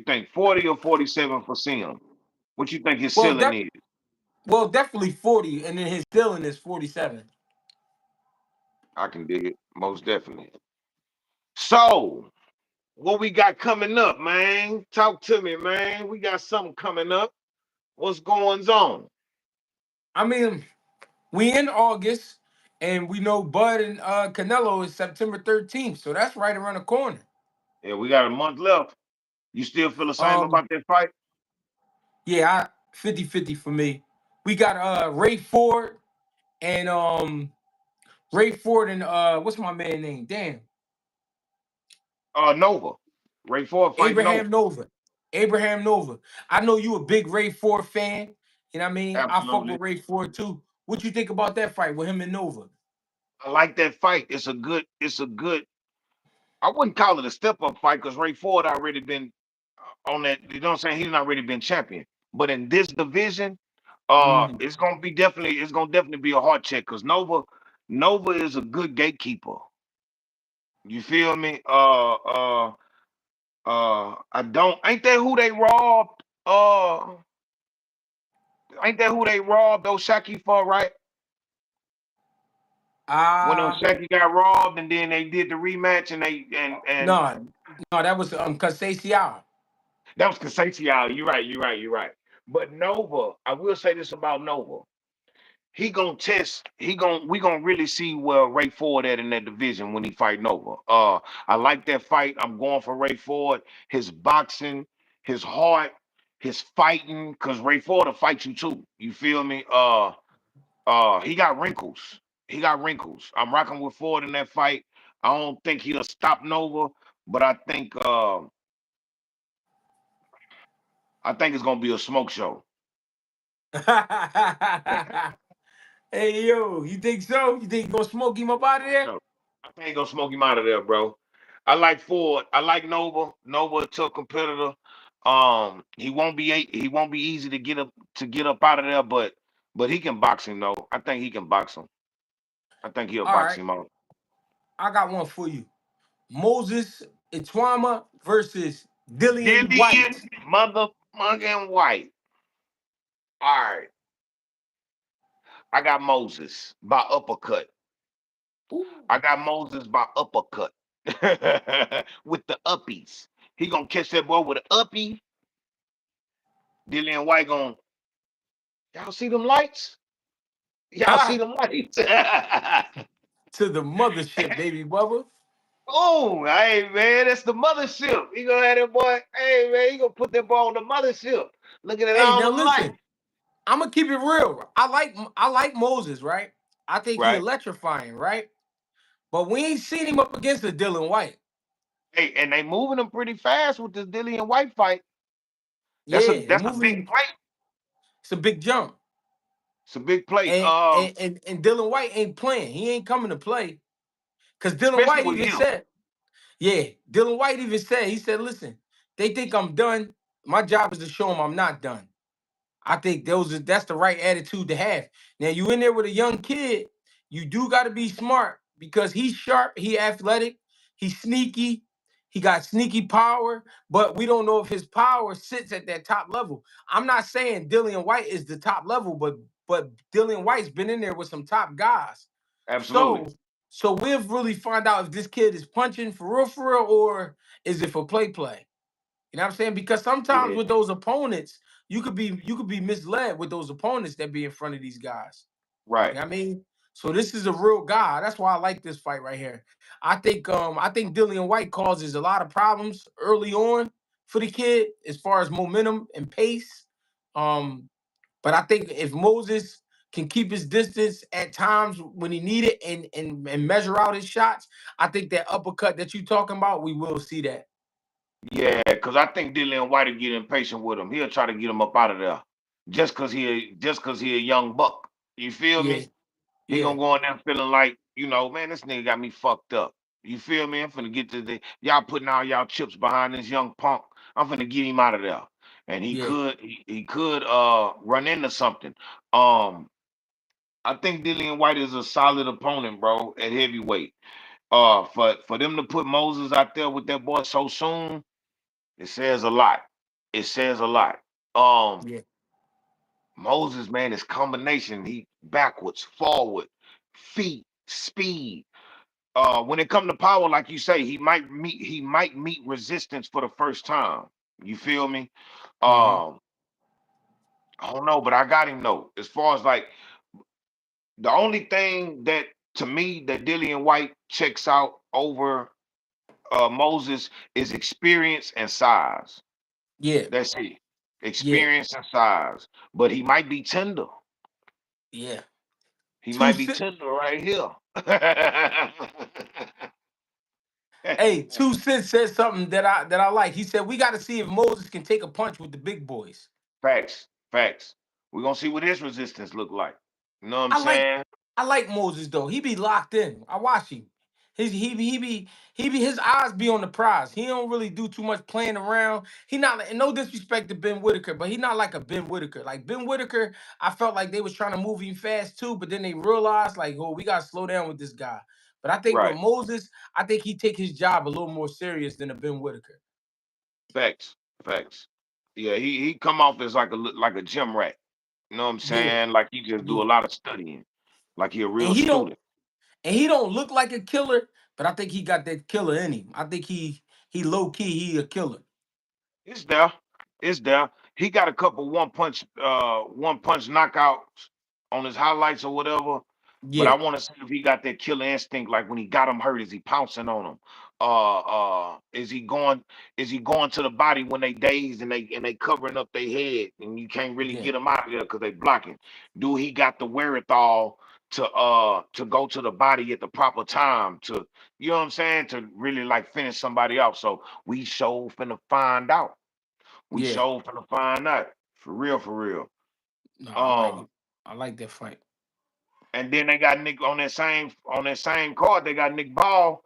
think? 40 or 47 for Sim? What you think his Well, ceiling def- is? definitely 40, and then his ceiling is 47. I can dig it, most definitely. So, what we got coming up, man? Talk to me, man. We got something coming up. What's going on? I mean, we in August, and we know Bud and Canelo is September 13th, so that's right around the corner. Yeah, we got a month left. You still feel the same Um, about that fight? yeah, 50-50 for me. We got and Ray Ford and what's my man name? Damn. Nova. Ray Ford fighting Nova. Abraham Nova. Abraham Nova. I know you a big Ray Ford fan. You know what I mean? I fuck Absolutely. with Ray Ford too. What you think about that fight with him and Nova? I like that fight. It's a good. I wouldn't call it a step up fight because Ray Ford already been on that. You know what I'm saying? He's already been champion. But in this division, Mm. it's gonna definitely be a hard check because Nova is a good gatekeeper. You feel me? I don't. Ain't that who they robbed? Ain't that who they robbed Oshaki for? Right? When Ah, Oshaki got robbed, and then they did the rematch, and no, no, that was Conceição. that was Casatial. You're right. You're right. You're right. But Nova, I will say this about Nova. He gonna test. We gonna really see where Ray Ford at in that division when he fight Nova. I like that fight. I'm going for Ray Ford. His boxing, his heart, his fighting. Cause Ray Ford will fight you too. You feel me? He got wrinkles. He got wrinkles. I'm rocking with Ford in that fight. I don't think he'll stop Nova, but I think it's gonna be a smoke show. Hey yo, you think so? You think you gonna smoke him up out of there? No, I think he gonna smoke him out of there, bro. I like Ford. I like Nova. Nova a tough competitor. He won't be easy to get up out of there, but he can box him though. I think he can box him. I think he'll All box right, him out. I got one for you. Moses Itwama versus Dillian Dillian White. motherfucking White. All right, I got Moses by uppercut. Ooh. I got Moses by uppercut with the uppies. He gonna catch that boy with an uppie. Dillian White gonna, y'all see them lights? Y'all see them lights? To the mothership, baby Bubba. Oh, hey man, that's the mothership. He gonna have that boy. Hey man, he gonna put that boy on the mothership. Looking at Hey, all now them lights. listen, I'm gonna keep it real. I like Moses, right? I think he Right. electrifying, right? But we ain't seen him up against the Dylan White. Hey, and they moving him pretty fast with this Dillian White fight. Yeah, they That's a big moving. plate. It's a big jump. It's a big plate. And Dylan White ain't playing. He ain't coming to play. Cause Dylan Especially White with even him. said, yeah, Dylan White even said, he said, listen, they think I'm done. My job is to show them I'm not done. I think that's the right attitude to have. Now you in there with a young kid, you do got to be smart because he's sharp, he athletic, he's sneaky, he got sneaky power, but we don't know if his power sits at that top level. I'm not saying Dillian White is the top level, but Dillian White's been in there with some top guys. So Absolutely. so we'll really find out if this kid is punching for real, or is it for play. You know what I'm saying? Because sometimes Yeah. with those opponents, you could be misled with those opponents that be in front of these guys. Right. You know what I mean? So this is a real guy. That's why I like this fight right here. I think Dillian White causes a lot of problems early on for the kid as far as momentum and pace. Um, but I think if Moses can keep his distance at times when he need it and measure out his shots, I think that uppercut that you talking about, we will see that. Yeah, because I think Dillian White will get impatient with him. He'll try to get him up out of there. Just cause he a young buck. You feel Yeah, me? He yeah, gonna go in there feeling like, man, this nigga got me fucked up. You feel me? I'm finna get to the y'all putting all y'all chips behind this young punk. I'm finna get him out of there. And yeah, he could run into something. Um, I think Dillian White is a solid opponent, bro, at heavyweight. For them to put Moses out there with that boy so soon, it says a lot. It says a lot. Um, yeah, Moses, man, his combination, he backwards, forward, feet, speed. When it come to power, like you say, he might meet resistance for the first time. You feel me? hmm Um, I don't know, but I got him though. As far as like the only thing that to me that Dillian White checks out over Moses is experience and size. yeah, That's it. yeah, Experience and size. But he might be tender. yeah. He Two might be cent. tender right here. Hey, 2 Cent said something that I like. He said we got to see if Moses can take a punch with the big boys. Facts, facts. We're gonna see what his resistance look like. You know what I'm I like saying? I like Moses though. He be locked in. I watch him. His eyes be on the prize. He don't really do too much playing around. He not and no disrespect to Ben Whitaker, but he not like a Ben Whitaker. Like Ben Whitaker, I felt like they was trying to move him fast too, but then they realized like, oh, we gotta slow down with this guy. But I think with Right. Moses, I think he take his job a little more serious than a Ben Whitaker. Facts, facts. Yeah, he come off as like a gym rat. You know what I'm Yeah, saying? Like he just do a yeah. lot of studying. Like he a And real student. he don't look like a killer, but I think he got that killer in him. I think he low key he a killer. It's there. It's there. He got a couple one punch knockouts on his highlights or whatever. But I Yeah, want to see if he got that killer instinct. Like when he got him hurt, is he pouncing on him? Is he going? Is he going to the body when they dazed and they covering up their head and you can't really yeah, get them out of there because they blocking? Do he got the wherewithal to go to the body at the proper time to you know what I'm saying to really like finish somebody off? So we sure finna find out. We yeah. sure finna find out. For real, for real. No, I like Um, it. I like that fight. And then they got Nick on that same card. They got Nick Ball.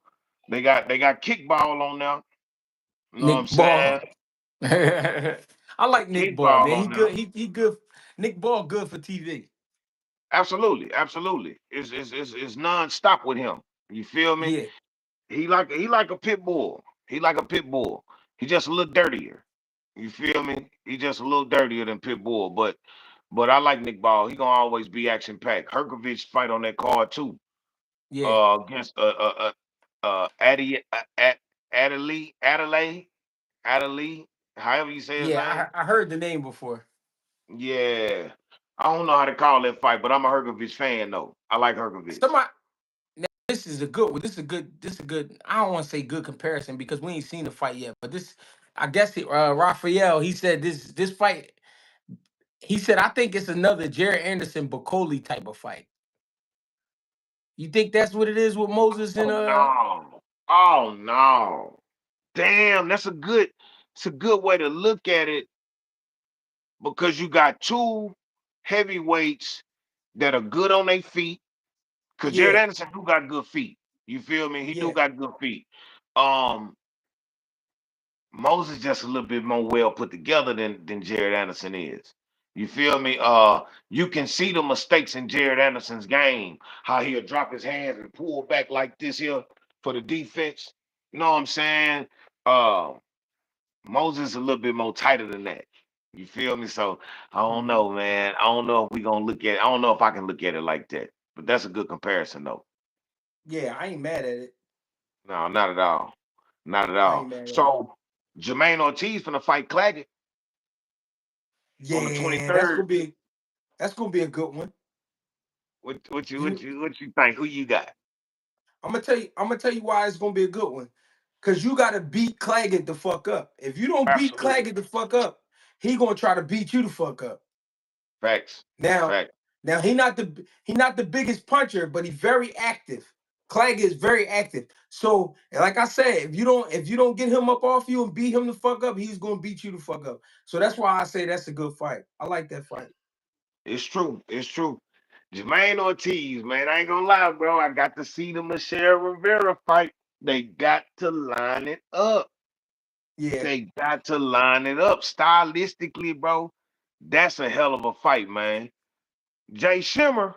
They got Kickball on there. You know what I'm Nick Ball. saying? I like Nick Ball, Kickball man. He on there. good. He good. Nick Ball good for TV. Absolutely, absolutely. It's non-stop with him. You feel me? Yeah, He like a pit bull. He like a pit bull. He just a little dirtier. You feel me? He just a little dirtier than pit bull. But I like Nick Ball. He gonna always be action packed. Herkovich fight on that card too. yeah, Against Addy Adelaide, however you say his name. yeah. I heard the name before. Yeah. I don't know how to call that fight, but I'm a Herkovich fan though. I like Herkovich. Somebody. Now, this is a good one. This is a good. This is a good. I don't want to say good comparison because we ain't seen the fight yet. But this, I guess, Raphael. He said this fight. He said I think it's another Jared Anderson Bacoli type of fight. You think that's what it is with Moses and Oh no. Oh no. Damn, it's a good way to look at it because you got two heavyweights that are good on their feet. Because Jared Yeah, Anderson do got good feet. You feel me? He do yeah, got good feet. Um, Moses just a little bit more well put together than Jared Anderson is. You feel me? You can see the mistakes in Jared Anderson's game, how he'll drop his hands and pull back like this here for the defense. You know what I'm saying? Uh, Moses a little bit more tighter than that. You feel me? So I don't mhm, know, man. I don't know if we gonna look at it. I don't know if I can look at it like that. But that's a good comparison though. yeah. I ain't mad at it. No, not at all. Not at I ain't all. mad at it. So Jermaine Ortiz finna fight Claggett on the Yeah, 23rd. that's gonna be a good one. What you what You, you what you think? Who you got? I'm gonna tell you why it's gonna be a good one. Cause you gotta beat Claggett the fuck up. If you don't beat Absolutely. Claggett the fuck up, he gonna try to beat you the fuck up. Facts. Now, Fact. he not the biggest puncher, but he's very active. Claggett is very active. So, like I said, if you don't get him up off you and beat him the fuck up, he's gonna beat you the fuck up. So that's why I say that's a good fight. I like that fight. It's true. It's true. Jermaine Ortiz, man, I ain't gonna lie, bro. I got to see the Michelle Rivera fight. They got to line it up. Yeah. They got to line it up stylistically, bro. That's a hell of a fight, man. Jay Shamar,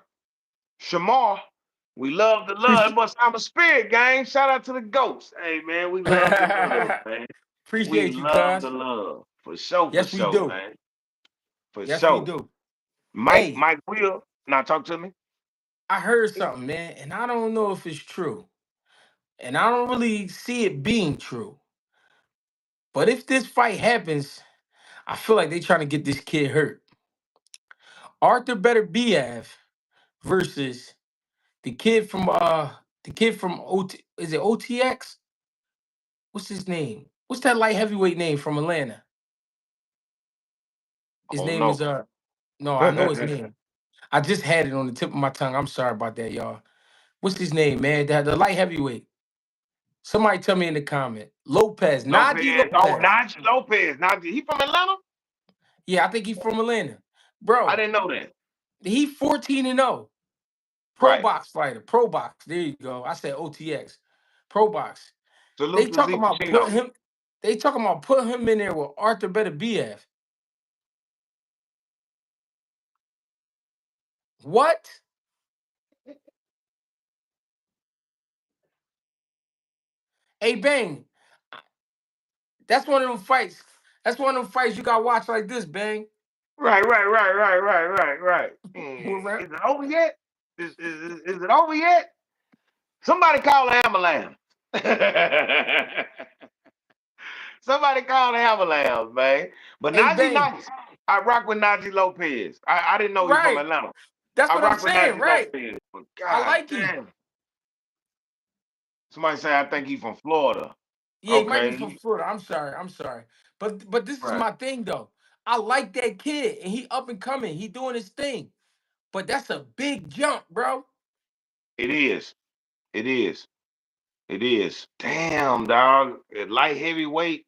we love the love. It must I'm a spirit gang. Shout out to the ghosts. Hey man, we love the love, man. We Appreciate you, love the cuz. love. For Yes, we sure, do. man. For Yes, we sure. do. Mike, Hey, Mike Will. Now talk to me. I heard something, man, and I don't know if it's true. And I don't really see it being true. But if this fight happens, I feel like they trying to get this kid hurt. Arthur Better Biav versus the kid from OT, is it OTX? What's his name? What's that light heavyweight name from Atlanta? I His don't name is know. no, I know his name. I just had it on the tip of my tongue. I'm sorry about that, y'all. What's his name, man? The light heavyweight. Somebody tell me in the comment. Lopez, Naji Lopez. Oh, Lopez. Naji Lopez. Naji, he from Atlanta? Yeah, I think he's from Atlanta. I Bro, didn't know that. he 14-0. Pro Right. box fighter. Pro box. There you go. I said OTX. Pro box. They Salute to talking Z about Pacino. putting him. They talking about putting him in there with Arthur Better BF. What? Hey, Bang. That's one of them fights. That's one of them fights you got to watch like this, Bang. Right. Is it over yet? Is it over yet? Somebody call the ambulance. Somebody call the ambulance, man. But Hey, Najee Bang. nice. I rock with Najee Lopez. I didn't know he from Right. Atlanta. That's I what I'm rock with saying. Najee Right. Lopez. But I god like him. damn. Somebody say I think he from Florida. Yeah, he might be Okay. from Florida. I'm sorry. I'm sorry. But this is Right. my thing though. I like that kid and he up and coming. He doing his thing. But that's a big jump, bro. It is. It is. It is. Damn, dog. At light heavyweight.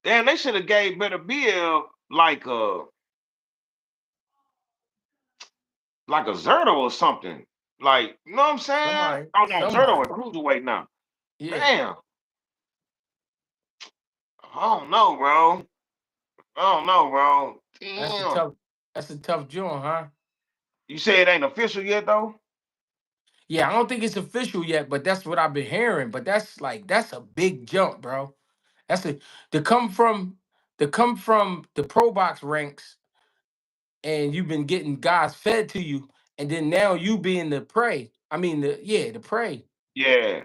Damn, they should have gave Better Bill like a Zerto or something. Like, you know what I'm saying? Somebody, Oh no, Turtle at somebody. cruiserweight now. Yeah, Damn. I don't know, bro. I don't know, bro. that's a Damn. tough. That's a tough joint, huh? You say it ain't official yet though? Yeah, I don't think it's official yet, but that's what I've been hearing. But that's a big jump, bro. That's a to come from the pro box ranks, and you've been getting guys fed to you, and then now you being the prey. I mean the prey. Yeah.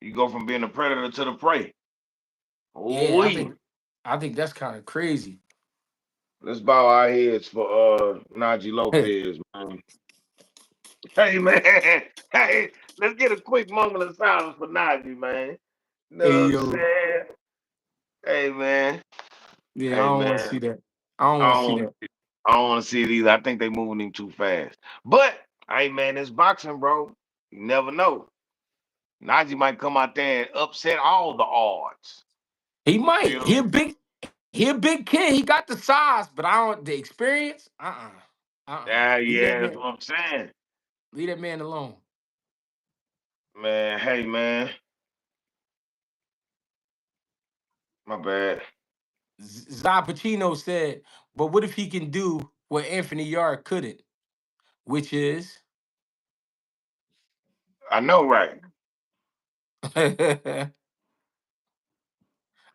You go from being a predator to the prey. Yeah, Ooh. I think that's kind of crazy. Let's bow our heads for Naji Hey Lopez, man. Hey man. Hey, let's get a quick moment of silence for Naji, man. You know what I'm yo, saying? Hey man. yeah, I Hey don't want to man. see that. I don't I want to don't see want that. to I don't want to see it either. I think they moving him too fast. But hey man, it's boxing, bro. You never know. Najee might come out there and upset all the odds. He You might. feel me? He a big kid. He got the size, but I don't the experience. Yeah, Leave that yeah, that's man. what I'm saying. Leave that man alone. Man, hey man. My bad. Zai Pacino said, "But what if he can do what Anthony Yard couldn't, which is I know, right?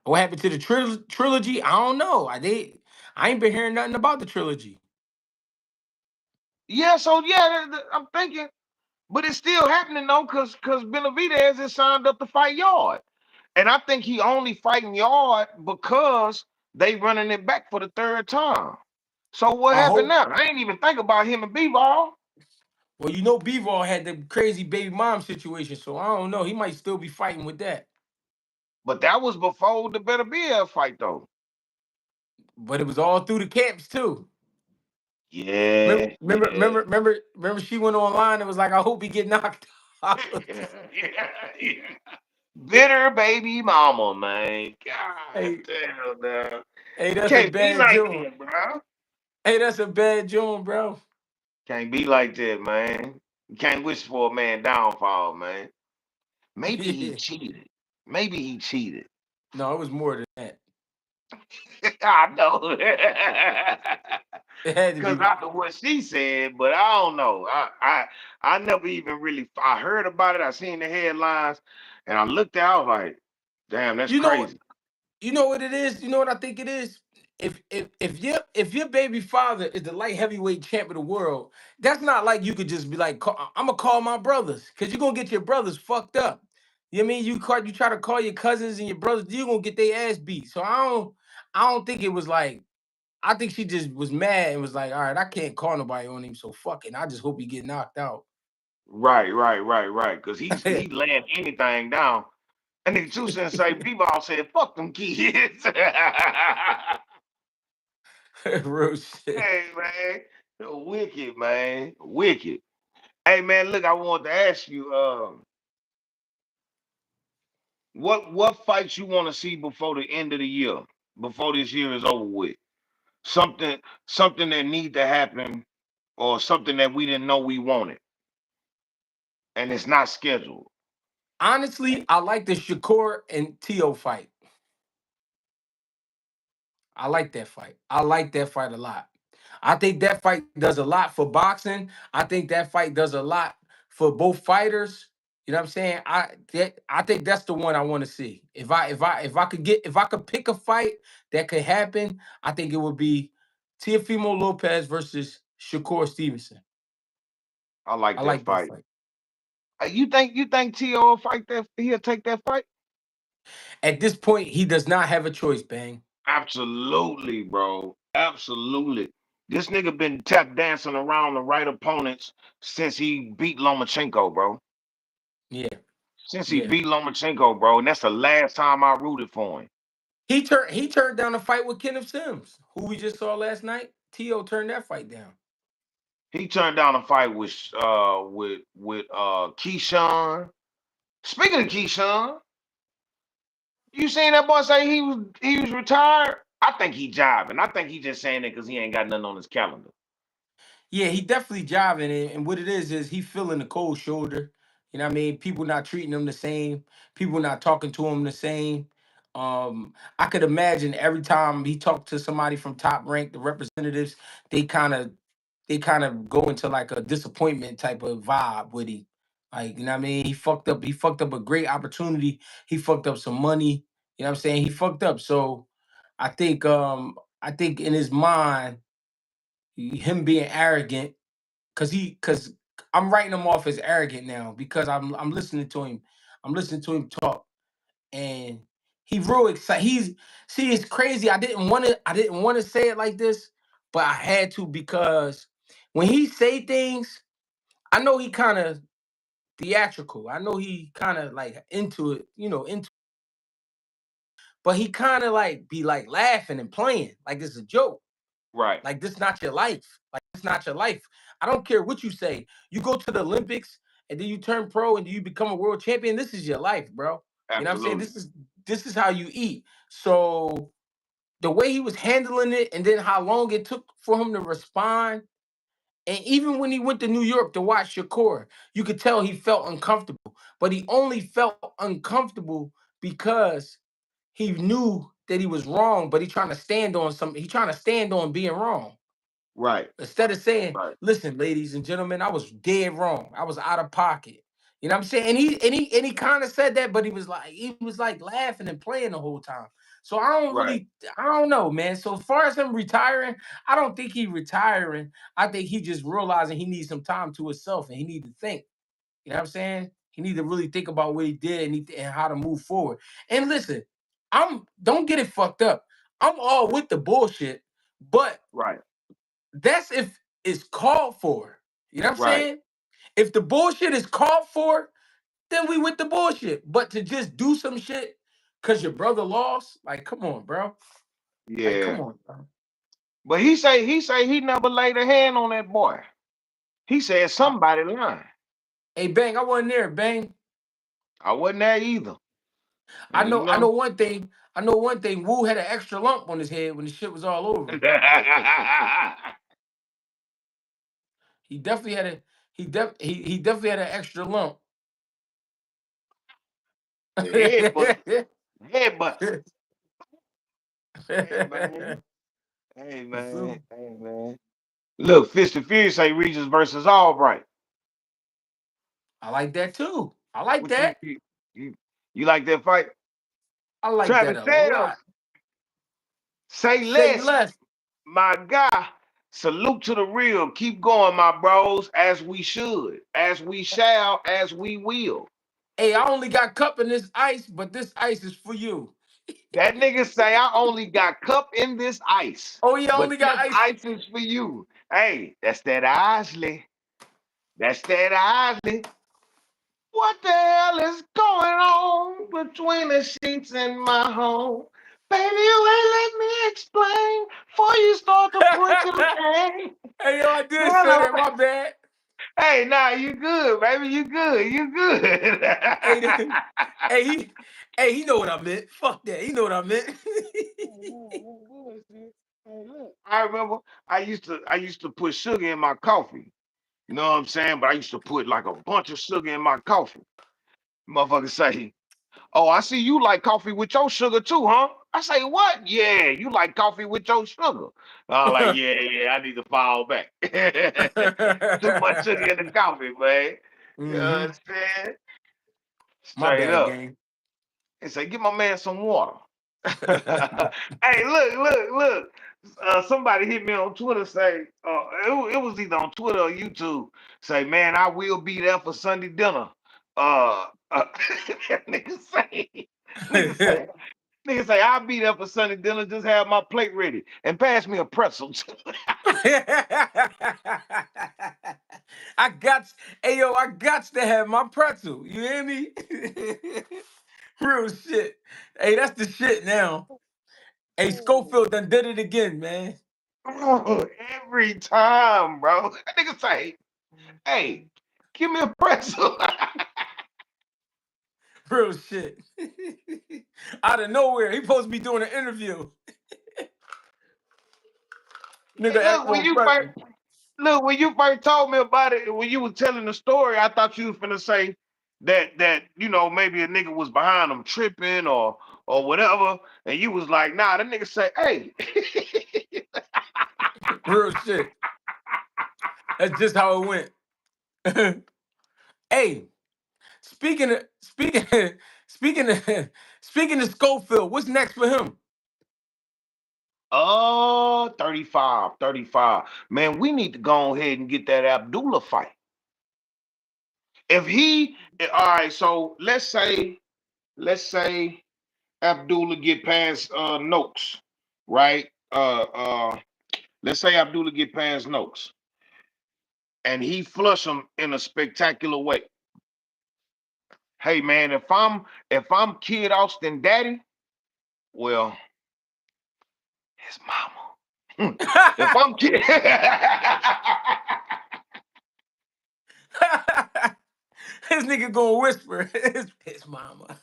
what happened to the trilogy? I don't know. I ain't been hearing nothing about the trilogy. Yeah, so yeah, I'm thinking, but it's still happening though, cause Benavidez is signed up to fight Yard. And I think he only fighting Yard because they running it back for the third time. So what I happened hope. now? I ain't even think about him and B-Ball. Well, you know, Bivol had the crazy baby mom situation, so I don't know. He might still be fighting with that. But that was before the Better BL fight, though. But it was all through the camps too. Yeah, yeah, Remember she went online and was like, I hope he get knocked out. yeah, yeah. Bitter baby mama, man. God hey, damn, now. hey, that's a Can't be bad like joint. that, bro. Hey, that's a bad joint, bro. Can't be like that, man. You can't wish for a man downfall, man. Maybe he Yeah. cheated. Maybe he cheated. No, it was more than that. I know. It had to Cause be. after what she said, but I don't know. I never even really I heard about it. I seen the headlines and I looked out like, damn, that's You know what? crazy. You know what it is? You know what I think it is? If your baby father is the light heavyweight champ of the world, that's not like you could just be like, I'm gonna call my brothers, because you're gonna get your brothers fucked up. You know what I mean? You try to call your cousins and your brothers, you're gonna get their ass beat. So I don't think it was like, I think she just was mad and was like, all right, I can't call nobody on him, so fuck it. I just hope he get knocked out. Right. Cause he laying anything down. And then two cents say B-ball said, fuck them kids. Real shit. Hey man. Wicked, man. Wicked. Hey man, look, I wanted to ask you, what fights you want to see before the end of the year, before this year is over with? Something that need to happen, or something that we didn't know we wanted, and it's not scheduled. Honestly, I like the Shakur and Tio fight. I like that fight. I like that fight a lot. I think that fight does a lot for boxing. I think that fight does a lot for both fighters. You know what I'm saying? I think that's the one I want to see. If I could pick a fight that could happen, I think it would be Teofimo Lopez versus Shakur Stevenson. I like I that like that fight. fight. You think T.O. will fight that? He'll take that fight? At this point, he does not have a choice, Bang. Absolutely, bro. Absolutely. This nigga been tap dancing around the right opponents since he beat Lomachenko, bro. Yeah, Since he yeah. beat Lomachenko, bro, and that's the last time I rooted for him. He turned down a fight with Kenneth Sims, who we just saw last night. T.O. turned that fight down. He turned down a fight with Keyshawn. Speaking of Keyshawn, you seen that boy say he was retired? I think he jiving. I think he just saying it because he ain't got nothing on his calendar. Yeah, he definitely jiving, and what it is he feeling the cold shoulder. You know what I mean? People not treating him the same. People not talking to him the same. I could imagine every time he talked to somebody from top rank, the representatives, they kind of they kind of go into like a disappointment type of vibe with him. Like, you know what I mean? He fucked up a great opportunity. He fucked up some money. You know what I'm saying? He fucked up. So I think in his mind, him being arrogant, cause I'm writing him off as arrogant now because I'm listening to him. I'm listening to him talk, and he real excited. It's crazy. I didn't want to say it like this, but I had to because when he say things, I know he kind of theatrical. I know he kind of like into it, into, but he kind of like be like laughing and playing like it's a joke. Right. Like this not your life. Like it's not your life. I don't care what you say. You go to the Olympics and then you turn pro and then you become a world champion. This is your life, bro. You know what I'm saying? Absolutely. This is how you eat. So the way he was handling it and then how long it took for him to respond. And even when he went to New York to watch Shakur, you could tell he felt uncomfortable. But he only felt uncomfortable because he knew that he was wrong, but he trying to stand on being wrong. Right. Instead of saying, Right. listen, ladies and gentlemen, I was dead wrong. I was out of pocket. You know what I'm saying? And he kind of said that, but he was like laughing and playing the whole time. So Right. I don't know, man. So as far as him retiring, I don't think he retiring. I think he just realizing he needs some time to himself and he need to think. You know what I'm saying? He need to really think about what he did and how to move forward. And listen, I'm don't get it fucked up. I'm all with the bullshit, but Right. that's if it's called for. You know what I'm Right. saying? If the bullshit is called for, then we with the bullshit. But to just do some shit because your brother lost, like, come on, bro. Like, come Yeah. on, bro. But he say he never laid a hand on that boy. He said I- somebody lying. hey, Bang, I wasn't there, Bang. I wasn't there either. I And you know, I know. know one thing. I know one thing. Wu had an extra lump on his head when the shit was all over. He definitely had a he definitely had an extra lump. The headbutt. Headbutt. Hey man. Hey You feel man. me? Hey man. Look, Fist and Furious say Regis versus Albright. I like that too. I like What you that. you, you like that fight? I like that Travis a Sales, lot. say Say less, less. my guy. Salute to the real. Keep going, my bros, as we should, as we shall, as we will. Hey, I only got cup in this ice, but this ice is for you. That nigga say I only got cup in this ice, Oh yeah, I but only got this ice. ice is for you. Hey, that's that Isley. That's that Isley. What the hell is going on between the sheets in my home? Baby, you ain't let me explain before you start to put your pain. Hey yo, I did say Hello. that. My bad. Hey, nah, you good, baby. You good. You good. Hey, hey, he know what I meant. Fuck that. He know what I meant. Hey, look, I remember I used to put sugar in my coffee. You know what I'm saying? But I used to put like a bunch of sugar in my coffee. Motherfucker say, "Oh, I see you like coffee with your sugar too, huh?" I say, "What? Yeah, you like coffee with your sugar." I'm like, "Yeah, yeah, I need to fall back. Too much sugar in the coffee, man." You know what hmm I'm saying? My Straight bad, up. gang. And say, "Get my man some water." Hey, look. Somebody hit me on Twitter say, it was either on Twitter or YouTube. Say, man, I will be there for Sunday dinner. Nigga say, nigga say, nigga say, I'll be there for Sunday dinner. Just have my plate ready and pass me a pretzel. I got, hey yo, I got to have my pretzel. You hear me? Real shit. Hey, that's the shit now. Hey, Schofield done did it again, man. Every time, bro. That nigga say, hey, give me a pretzel. Real shit. Out of nowhere, he supposed to be doing an interview. Hey, Nigga act look, for a pretzel. Look, when you first told me about it, when you was telling the story, I thought you was finna say that maybe a nigga was behind him tripping or whatever, and you was like, nah, the nigga say, hey, Real shit. That's just how it went. Hey, speaking of speaking of Schofield, what's next for him? 35, 35. Man, we need to go ahead and get that Abdullah fight. If he, all right, so let's say Abdullah get past Noakes, right? Let's say Abdullah get past Noakes, and he flush him in a spectacular way. Hey man, if I'm Kid Austin daddy, well, his mama. If I'm kid, This nigga gonna whisper his mama.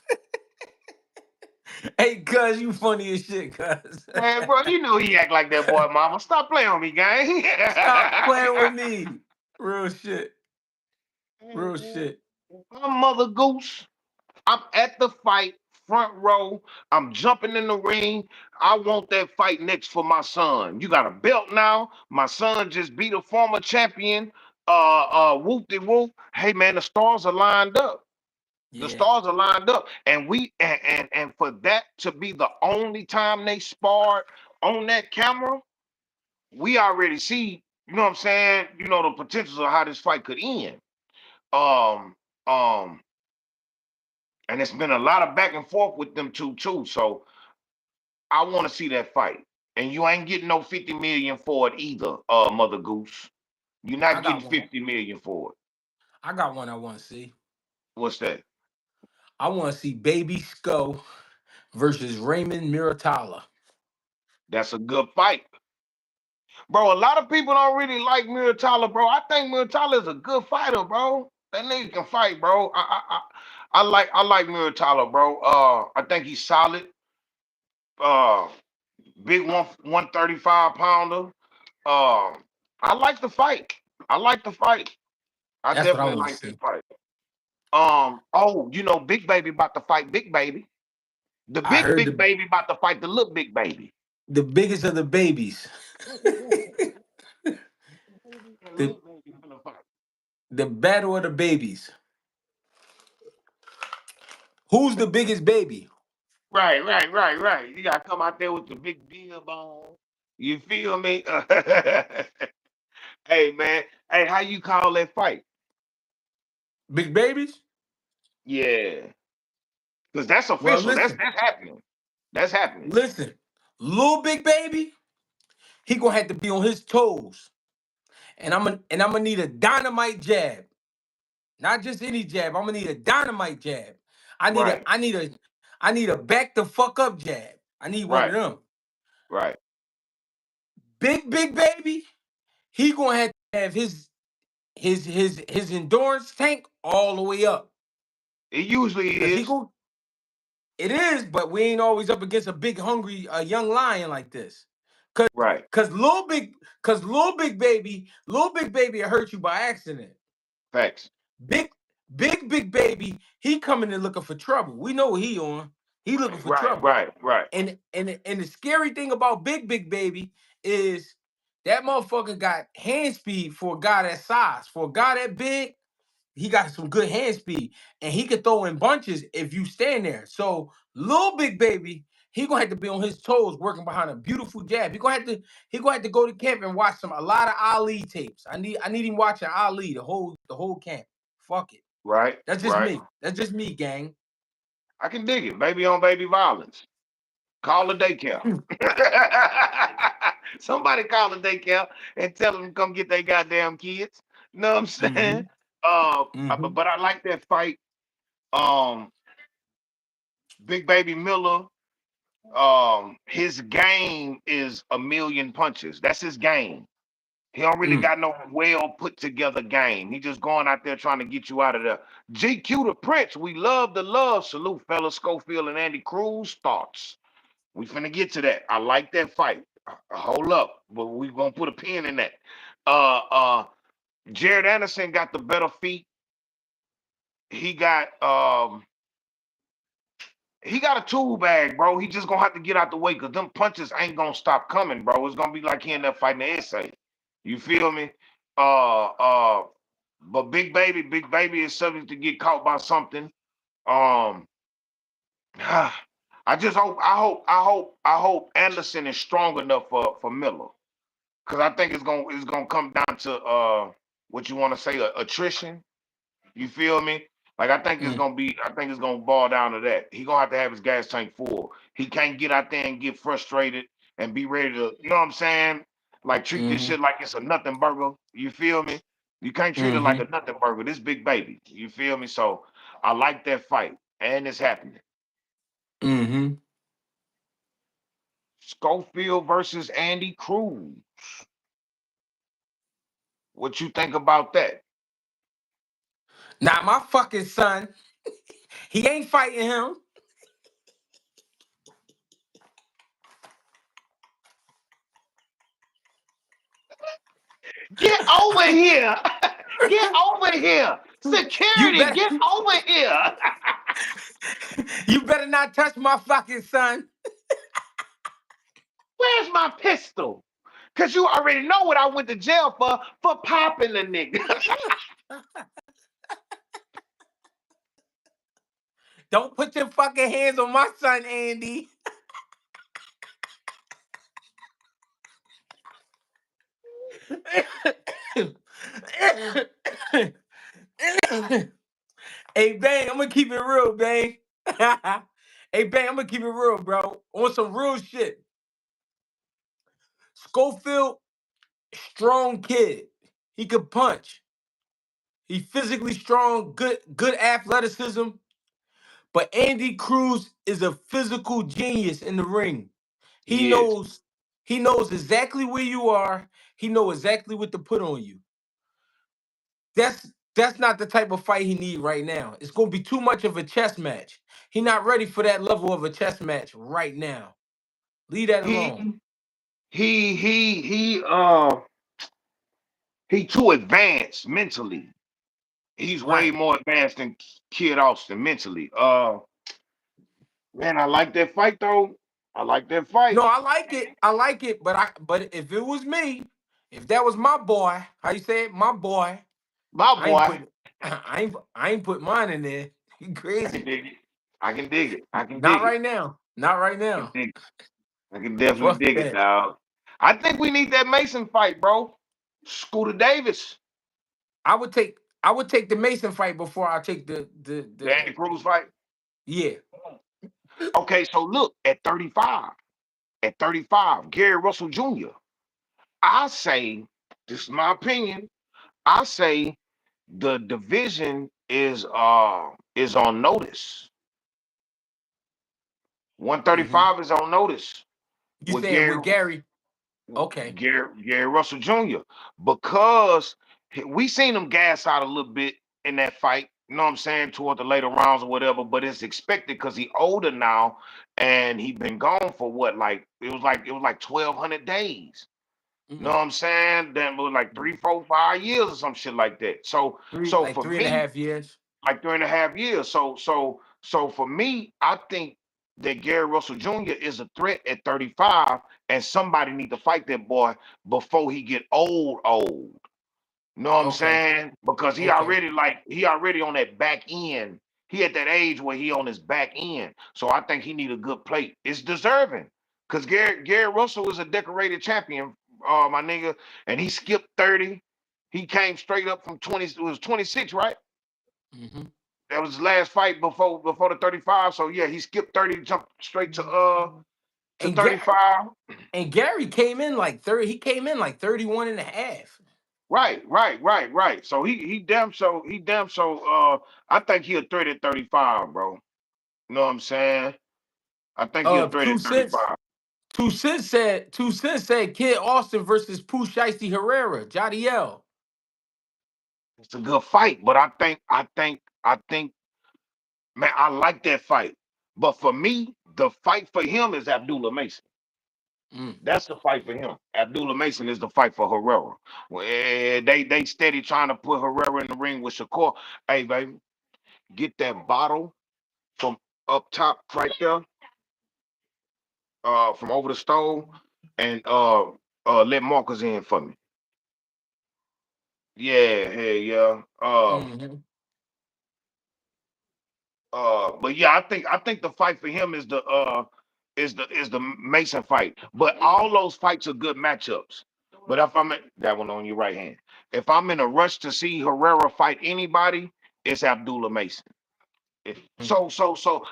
Hey, cuz you funny as shit, cuz. man, bro, you know he act like that boy mama. Stop playing on me, gang. Stop playing with me. Real shit. Real shit. I'm Mother Goose. I'm at the fight, front row. I'm jumping in the ring. I want that fight next for my son. You got a belt now. My son just beat a former champion. Whoop de whoop. Hey man, the stars are lined up. The Yeah, stars are lined up, and and for that to be the only time they sparred on that camera, we already see. You know what I'm saying? You know the potentials of how this fight could end. Um, um, and it's been a lot of back and forth with them two too. So I want to see that fight. And you ain't getting no 50 million for it either, Mother Goose. You're I not getting got one. 50 million for it. I got one I want to see. What's that? I want to see Baby Sko versus Raymond Muratalla. That's a good fight. Bro, a lot of people don't really like Muratalla, bro. I think Muratalla is a good fighter, bro. That nigga can fight, bro. I like Muratalla, bro. I think he's solid. Uh, big 135 pounder. I like the fight. I like the fight. I That's what I definitely want to like that see. fight. Big Baby about to fight Big Baby. The I big heard Big Baby about to fight the little Big Baby. the biggest of the babies. And the little baby finna fight. the battle of the babies. Who's the biggest baby? Right. You gotta come out there with the big deal bone. You feel me? Hey man, hey, how you call that fight? Big babies? Yeah, because that's Well, official. That's listen, that's happening. That's happening. listen. Little big baby, he gonna have to be on his toes. And I'm gonna need a dynamite jab. Not just any jab. I'm gonna need a dynamite jab. I need a Right, I need a I need a back the fuck up jab. I need one of right, them. right. Big baby, he gonna have to have his endurance tank all the way up. It usually Cause he is. go it is, but we ain't always up against a big hungry young lion like this. Cause Right. cause little big baby hurt you by accident. Facts. Big big baby, he coming in looking for trouble. We know what he on. He looking for Right, trouble. right, right, And the scary thing about big baby is that motherfucker got hand speed for a guy that size. For a guy that big, he got some good hand speed, and he could throw in bunches if you stand there. So little big baby, he gonna have to be on his toes, working behind a beautiful jab. He gonna have to go to camp and watch a lot of Ali tapes. I need him watching Ali the whole camp. Fuck it. right, That's just right. me. That's just me, gang. I can dig it. Baby on baby violence. Call the daycare. Somebody call the daycare and tell them to come get their goddamn kids. You know what I'm saying? Mm-hmm. But, Mm-hmm. but I like that fight. Um, Big Baby Miller. His game is a million punches. That's his game. He don't really Mm. got no well put together game. He just going out there trying to get you out of there. GQ the Prince. We love the love. Salute, fella Schofield and Andy Cruz. Thoughts. We finna get to that. I like that fight. Hold up, but we gonna put a pin in that. Uh, uh, Jared Anderson got the better feet. He got he got a tool bag, bro. He just gonna have to get out the way because them punches ain't gonna stop coming, bro. It's gonna be like he in there fighting the essay. You feel me? Uh uh but Big Baby is subject to get caught by something. Um I hope Anderson is strong enough for Miller. Cause I think it's gonna come down to what you want to say, attrition. You feel me? Like I think it's gonna boil down to that. He gonna have to have his gas tank full. He can't get out there and get frustrated and be ready to, you know what I'm saying? Like treat this Mm-hmm. shit like it's a nothing burger. You feel me? You can't treat it like Mm-hmm. a nothing burger. This Big Baby. You feel me? So I like that fight, and it's happening. Mm-hmm. Schofield versus Andy Cruz. What you think about that? Not my fucking son. He ain't fighting him. Get over here. Get over here. You Security, better get over here. you better not touch my fucking son. Where's my pistol? Cause you already know what I went to jail for popping the nigga. Don't put your fucking hands on my son, Andy. Hey, Bang, I'm gonna keep it real, Bang. Hey, Bang, I'm gonna keep it real, bro. On some real shit. Schofield, strong kid. He could punch. He physically strong, good athleticism. But Andy Cruz is a physical genius in the ring. He He is. knows he knows exactly where you are. He knows exactly what to put on you. That's not the type of fight he need right now. It's gonna be too much of a chess match. He not ready for that level of a chess match right now. Leave that He alone. he too advanced mentally. He's way Right. more advanced than Kid Austin mentally. Man, I like that fight though. I like that No, fight. I like it. I like it, but if it was me, if that was my boy, how you say it, my boy, My I ain't boy. put I ain't put mine in there. You I can crazy. dig it. I can dig it. I can Not dig it. right now. Not right I can now. dig it. I can definitely Fuck dig it, that. dog. I think we need that Mason fight, bro. Scooter Davis, I would take the Mason fight before I take the Andy Cruz fight. yeah. Okay, so look, at 35, Gary Russell Jr. I say, this is my opinion. I say the division is on notice. Hmm. 135 is on notice You with saying with Gary? Okay. Gary Russell Jr. because we seen him gas out a little bit in that fight. You know what I'm saying, toward the later rounds or whatever. But it's expected because he older now, and he been gone for what, like 1,200 days. You know Mm-mm. what I'm saying? Then it was like Mm. 3, 4, 5 years or some shit like that. So so Like for three and a me, half years. like 3.5 years. So for me, I think that Gary Russell Jr. is a threat at 35, and somebody need to fight that boy before he get old, old. You know what I'm Okay. saying? Because Okay. he already on that back end. He at that age where he on his back end. So I think he need a good plate. It's deserving. Because Gary Russell is a decorated champion, my nigga, and he skipped 30. He came straight up from 20. It was 26, right? Hmm. That was his last fight before the 35. So yeah, he skipped 30, jumped straight to And Gary 35. and Gary came in like 30. He came in like 31 and a half. Right. So he damn so I think he a threat at 35, bro. You know what I'm saying? I think he a threat Two at cents. 35. Two cents said Kid Austin versus Pooh Shiesty Herrera, Jadiel. It's a good fight, but I think man, I like that fight. But for me, the fight for him is Abdullah Mason. Mm. That's the fight for him. Abdullah Mason is the fight for Herrera. Well, they steady trying to put Herrera in the ring with Shakur. Hey, baby, get that bottle from up top right there, from over the stove, and let Marcus in for me. Yeah, hey, yeah. Mm-hmm. But yeah, I think the fight for him is the Mason fight. But all those fights are good matchups. But if I'm that one on your right hand, if I'm in a rush to see Herrera fight anybody, it's Abdullah Mason. So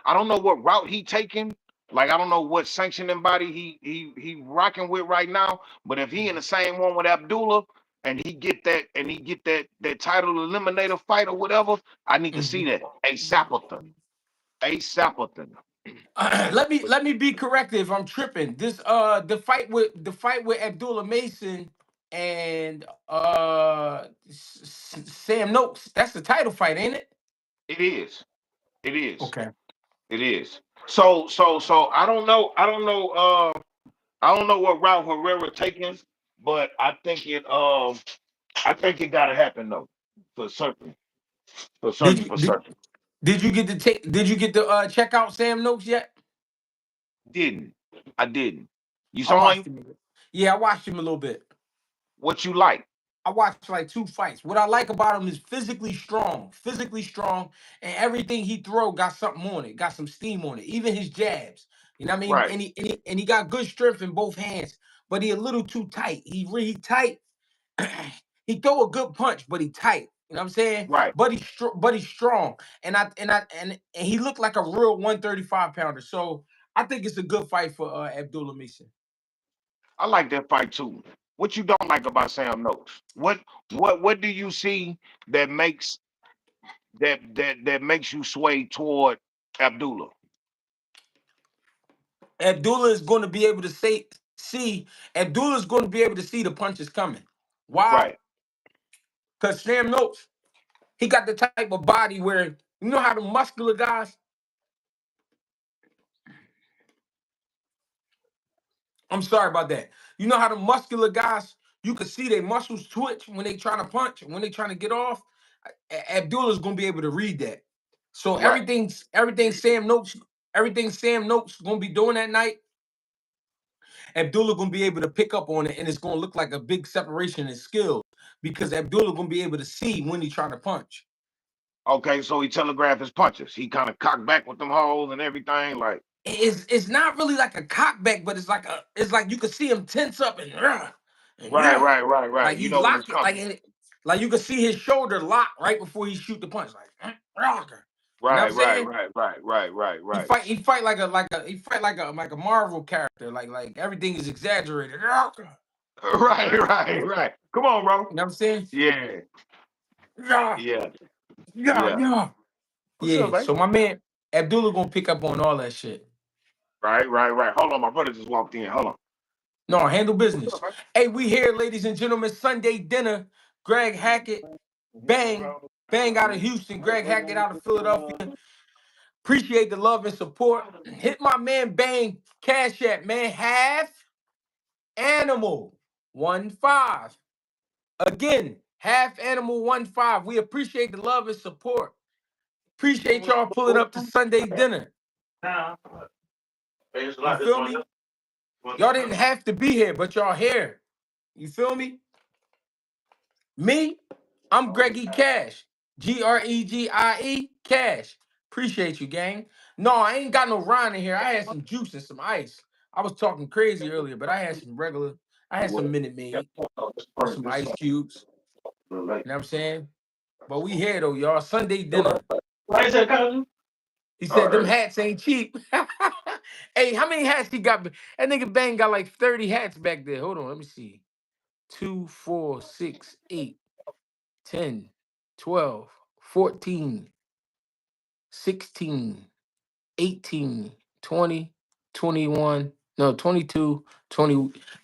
I don't know what route he taking. Like I don't know what sanctioning body he rocking with right now. But if he in the same one with Abdullah and he get that title eliminator fight or whatever, I need to see that. A Sapperton. A Sapperton. But Let me be corrected if I'm tripping. This the fight with Abdullah Mason and Sam Noakes. That's the title fight, ain't it? it is. It is. Okay. It is. So I don't know what route Herrera taking, but I think it gotta happen though. For certain. For Did certain, you for did, certain. did you get to take did you get to check out Sam Noakes yet? Didn't. I didn't. You I saw watched him? him. Yeah, I watched him a little bit. What you like? I watched like two fights. What I like about him is physically strong, and everything he throw got something on it, got some steam on it. Even his jabs, you know what I mean. Right, And he got good strength in both hands, but he a little too tight. He really tight. He throw a good punch, but he tight. You know what I'm saying? right. But he's strong, and he looked like a real 135 pounder. So I think it's a good fight for Abdullah Mason. I like that fight too. What you don't like about Sam Noakes? What do you see that makes you sway toward Abdullah? Abdullah is going to be able to Abdullah is going to be able to see the punches coming. Why? Right. Because Sam Noakes, he got the type of body where you know how the muscular guys. I'm sorry about that. You know how the muscular guys, you can see their muscles twitch when they trying to punch, when they trying to get off. Abdullah's going to be able to read that. So Right. everything Sam Noakes going to be doing that night, Abdullah gonna be able to pick up on it, and it's gonna look like a big separation in skills because Abdullah gonna be able to see when he's trying to punch. Okay, so he telegraphed his punches. He kind of cocked back with them holes and everything. Like, It's not really like a cockback, but it's like you can see him tense up and right, right, right, right. like You he know when it's locked it, coming. like you can see his shoulder lock right before he shoot the punch, like you know what I'm Right, right, saying? right, right, right, right, right. He fight like a Marvel character, like everything is exaggerated. You know Right, right, right. Come on, bro. what I'm saying? Yeah, Yeah, yeah, yeah, yeah. yeah. What's up, Yeah, baby? so my man Abdullah gonna pick up on all that shit. Right, right, right. Hold on, my brother just walked in. Hold on. No, handle What's business. up, man? Hey, we here, ladies and gentlemen. Sunday dinner. Greg Hackett, bang, bang out of Houston. Greg Hackett out of Philadelphia. Appreciate the love and support. Hit my man Bang Cash App, man. Half Animal 1-5. Again, Half Animal 1-5. We appreciate the love and support. Appreciate y'all pulling up to Sunday dinner. You feel me? Y'all didn't have to be here, but y'all here. You feel me? Me, I'm Greggy Cash. Gregie Cash. Appreciate you, gang. No, I ain't got no Ron in here. I had some juice and some ice. I was talking crazy earlier, but I had some regular. I had some Minute Maid with some ice cubes. You know what I'm saying? But we here though, y'all. Sunday dinner. Why is that cousin? He All said them right. hats ain't cheap. Hey, how many hats he got? That nigga Bang got like 30 hats back there. Hold on, let me see. 2, 4, 6, 8, 10, 12, 14, 16, 18, 20, 21, no, 22, 20.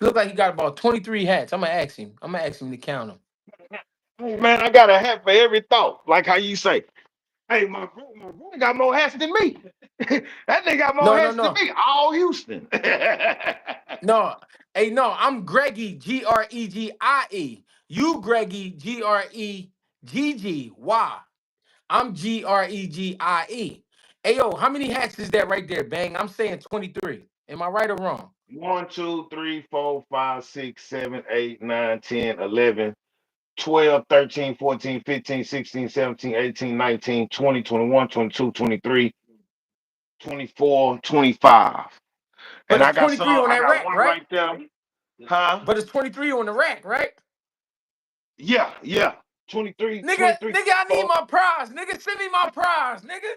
Look like he got about 23 hats. I'm gonna ask him. I'm gonna ask him to count them. Hey, man, I got a hat for every thought. Like how you say. Hey, my bro got more hats than me. That nigga got more No, no, hats than no. me. All Houston. No, hey, no, I'm Greggy, Gregie. You Greggy, Gregggy. I'm Gregie. Hey, yo, how many hats is that right there, Bang? I'm saying 23. Am I right or wrong? 1, 2, 3, 4, 5, 6, 7, 8, 9, 10, 11, 12, 13, 14, 15, 16, 17, 18, 19, 20, 21, 22, 23, 24, 25. But And it's 23 on I that got rack, one right? right there. Huh? But it's 23 on the rack, right? Yeah, yeah. 23, Nigga, 23, nigga, I need 24. my prize. Nigga, send me my prize, nigga.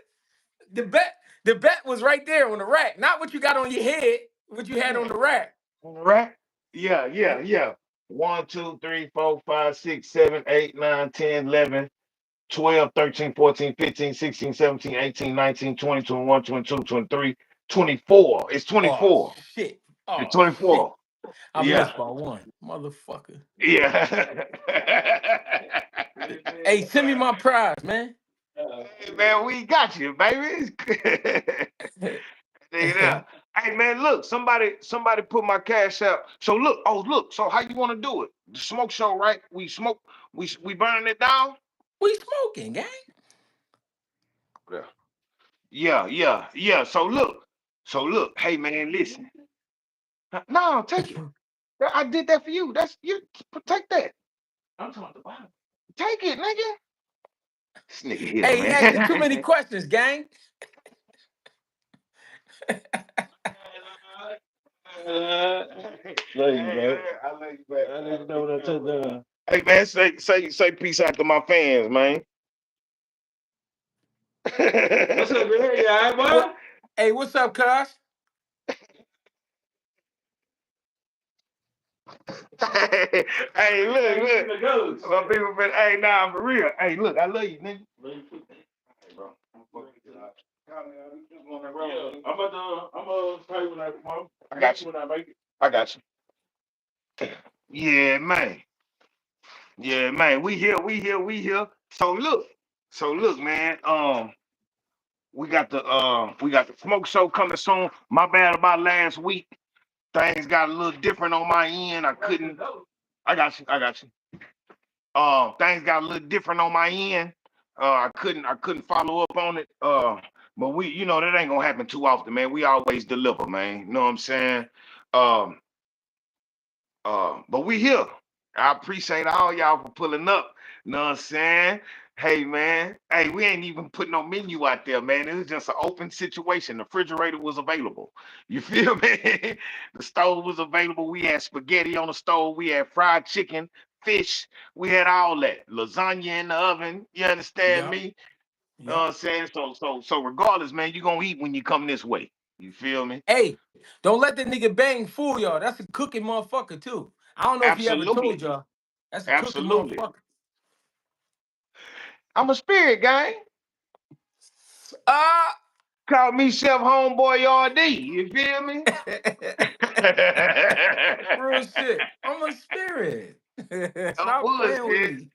The bet was right there on the rack, not what you got on your head, what you had on the rack. On the rack? Yeah, yeah, yeah. 1, 2, 3, 4, 5, 6, 7, 8, 9, 10, 11, 12, 13, 14, 15, 16, 17, 18, 19, 20, 21, 22, 23, 24. It's Oh 24. shit. It's Oh shit. 24. I Yeah. missed by one. Motherfucker. Yeah. Hey, send me my prize, man. Hey, man, we got you, baby. Nigga there. Hey man, look, somebody put my cash out. So look, oh look, so how you want to do it? The smoke show, right? We smoke, we burning it down. We smoking, gang. Yeah, yeah, yeah, yeah. So look. Hey man, listen. No, take it. I did that for you. That's you. Take that. I'm talking about the bottom. Take it, nigga. This nigga here, Hey, he asking too many man. questions, gang. Love you, bro. I love you, back. I let you know what I took down. Hey man, say peace out to my fans, man. What's up, man? You all right, What? boy? Hey, what's up, cuz? Hey, look. My people been, hey, nah, for real. Hey, look, I love you, nigga. Love you too. Hey, bro. I'm fucking with you. I'm about to, pay when I got you. When I make it. I got you. Yeah, man. Yeah, man. We here. So look, man. We got the smoke show coming soon. My bad about last week. Things got a little different on my end. I couldn't. I got you. Things got a little different on my end. I couldn't follow up on it. But that ain't gonna happen too often, man. We always deliver, man. You know what I'm saying? Um, but we here. I appreciate all y'all for pulling up. You know what I'm saying? Hey man, hey, we ain't even put no menu out there, man. It was just an open situation. The refrigerator was available. You feel me? The stove was available. We had spaghetti on the stove. We had fried chicken, fish. We had all that. Lasagna in the oven. You understand Yup. me? You know what Yup. I'm saying? So regardless, man, you gonna eat when you come this way. You feel me? Hey, don't let the nigga Bang fool y'all. That's a cooking motherfucker too. I don't know if he ever told Absolutely. y'all. That's a cooking Absolutely. motherfucker. I'm a spirit gang. Ah. Call me Chef Homeboy RD. You feel me? Real shit. I'm a spirit. No Stop playing with bullshit. me.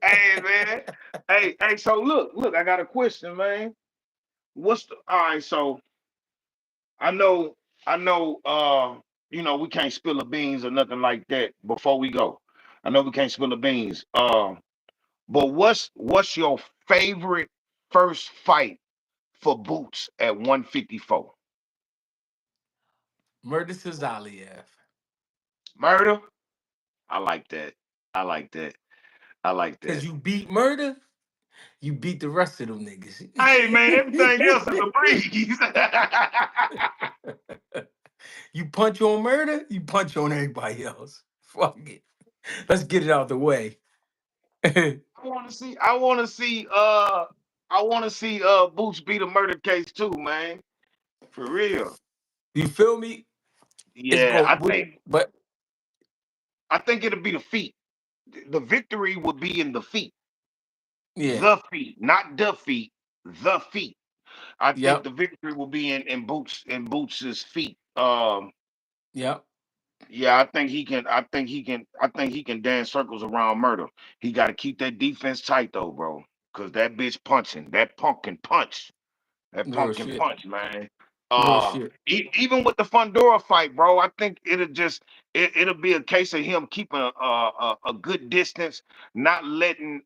Hey man. Hey, so look, I got a question, man. What's the all right, so I know we can't spill the beans or nothing like that before we go. I know we can't spill the beans. But what's your favorite first fight for Boots at 154? Murder Cesariev. Murder? I like that. I like that. I like Cause that. you beat murder, you beat the rest of them niggas. Hey man, everything else is a breeze. You punch on murder, you punch on everybody else. Fuck it. Let's get it out the way. You I wanna see Boots beat a murder case too, man. For real. feel me? It's Yeah, go but I think it'll be the feet. The victory will be in the feet. yeah. The feet, not the feet, the feet. I think Yep. the victory will be in Boots's feet. Yep. Yeah, I think he can dance circles around murder. He got to keep that defense tight though, bro. Cause that bitch punching. That punk can punch. That Real punk can shit. punch, man. Real shit. Even with the Fundora fight, bro, I think it'll be a case of him keeping a good distance, not letting.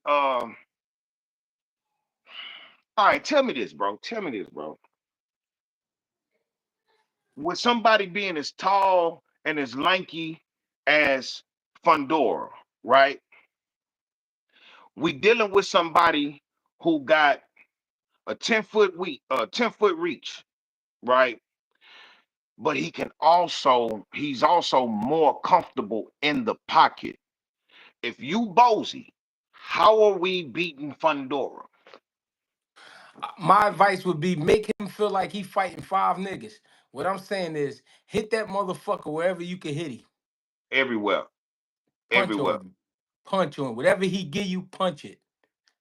All right, tell me this, bro. Tell me this, bro. With somebody being as tall and as lanky as Fundora, right? We dealing with somebody who got a 10-foot reach, right? But he's also more comfortable in the pocket. If you ballsy, how are we beating Fundora? My advice would be make him feel like he fighting five niggas. What I'm saying is hit that motherfucker wherever you can hit him. Everywhere, Punch everywhere. on him. Punch on him. Whatever he give you, punch it.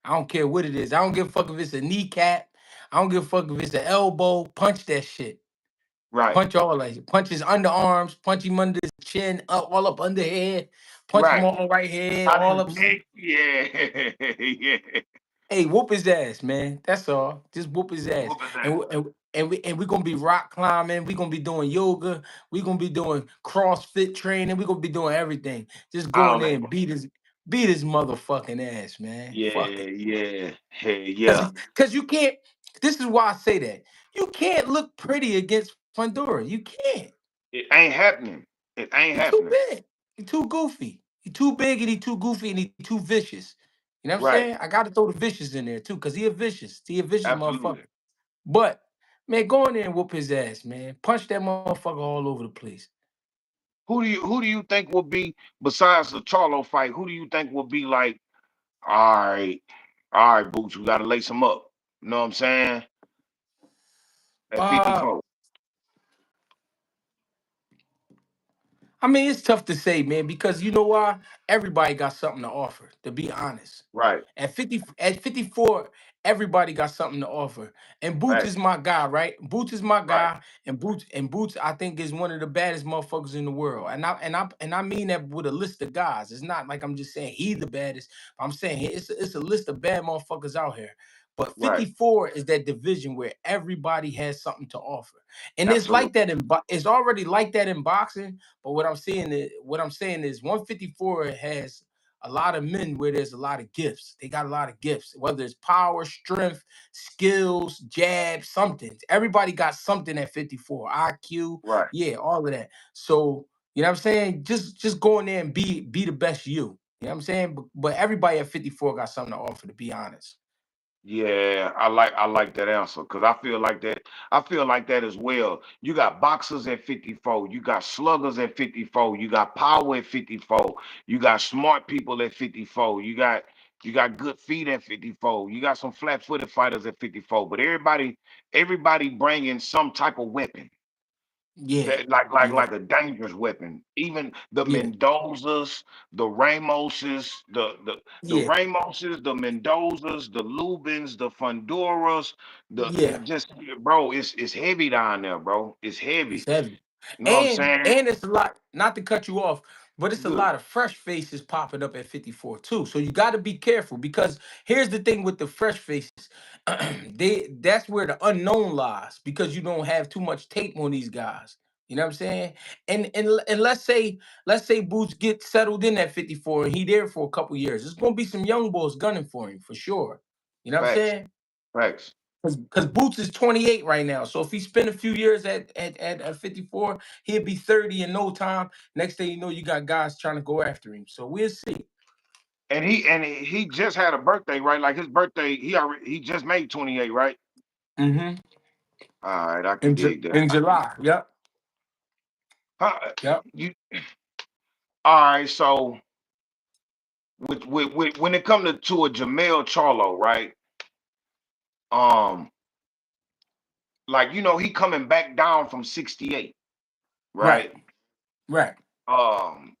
I don't care what it is. I don't give a fuck if it's a kneecap. I don't give a fuck if it's an elbow. Punch that shit. Right, Punch all that shit. Punch his underarms. Punch him under his chin, up, all up under head. Punch him right. all right head, Out all his up. neck, yeah, yeah. Hey, whoop his ass, man. That's all. Just whoop his ass. Whoop his ass. And we gonna be rock climbing. We gonna be doing yoga. We gonna be doing CrossFit training. We gonna be doing everything. Just go in All there that. and beat his motherfucking ass, man. Yeah, Fuck it. yeah, hey, Cause yeah. cause you can't. This is why I say that. You can't look pretty against Fundora. You can't. It ain't happening. It ain't He too happening. big. He too goofy. He too big and he too goofy and he too vicious. You know what I'm Right. saying? I gotta throw the vicious in there too, cause he a vicious. He a vicious Absolutely. motherfucker. But man, go in there and whoop his ass, man. Punch that motherfucker all over the place. Who do you think will be besides the Charlo fight? Who do you think will be like, all right, all right, Boots, we gotta lace him up. You know what I'm saying? At Uh 54. I mean, it's tough to say, man, because you know why? Everybody got something to offer, to be honest. Right. At 54, everybody got something to offer. And Boots Right. is my guy, right? Boots is my Right. guy, and Boots I think is one of the baddest motherfuckers in the world. And I mean that with a list of guys. It's not like I'm just saying he the baddest. I'm saying it's a list of bad motherfuckers out here. But Right. 54 is that division where everybody has something to offer. And it's like Absolutely. that it's already like that in boxing, but what I'm saying is 154 has a lot of men where there's a lot of gifts. They got a lot of gifts, whether it's power, strength, skills, jab, something. Everybody got something at 54. IQ, Right. yeah, all of that. So, you know what I'm saying? Just go in there and be the best you. You know what I'm saying? But everybody at 54 got something to offer, to be honest. Yeah, I like that answer because I feel like that as well. You got boxers at 54, you got sluggers at 54, you got power at 54, you got smart people at 54, you got good feet at 54, you got some flat-footed fighters at 54, but everybody bringing some type of weapon Yeah. that like Yeah. like a dangerous weapon. Even the Yeah. Mendozas, the Ramoses, the Yeah. Ramoses, the Mendozas, the Lubins, the Fonduras, Yeah. just bro, it's heavy down there, bro. It's It's heavy. heavy. You know what I'm And saying? and it's a lot, not to cut you off, but it's a Good. lot of fresh faces popping up at 54 too. So you got to be careful because here's the thing with the fresh faces. That's where the unknown lies because you don't have too much tape on these guys. You know what I'm saying? And let's say Boots gets settled in at 54 and he there for a couple years. There's gonna be some young boys gunning for him for sure. You know what I'm Facts. saying? Facts. Because Boots is 28 right now. So if he spent a few years at 54, he'll be 30 in no time. Next thing you know, you got guys trying to go after him. So we'll see. And he just had a birthday, right? Like his birthday, he just made 28, right? Mm-hmm. All right, I can dig that. In July. Yep. Huh, Yep. you all right, so with when it comes to a Jamel Charlo, right? Um, like he coming back down from 68, Right. right? Right. Um,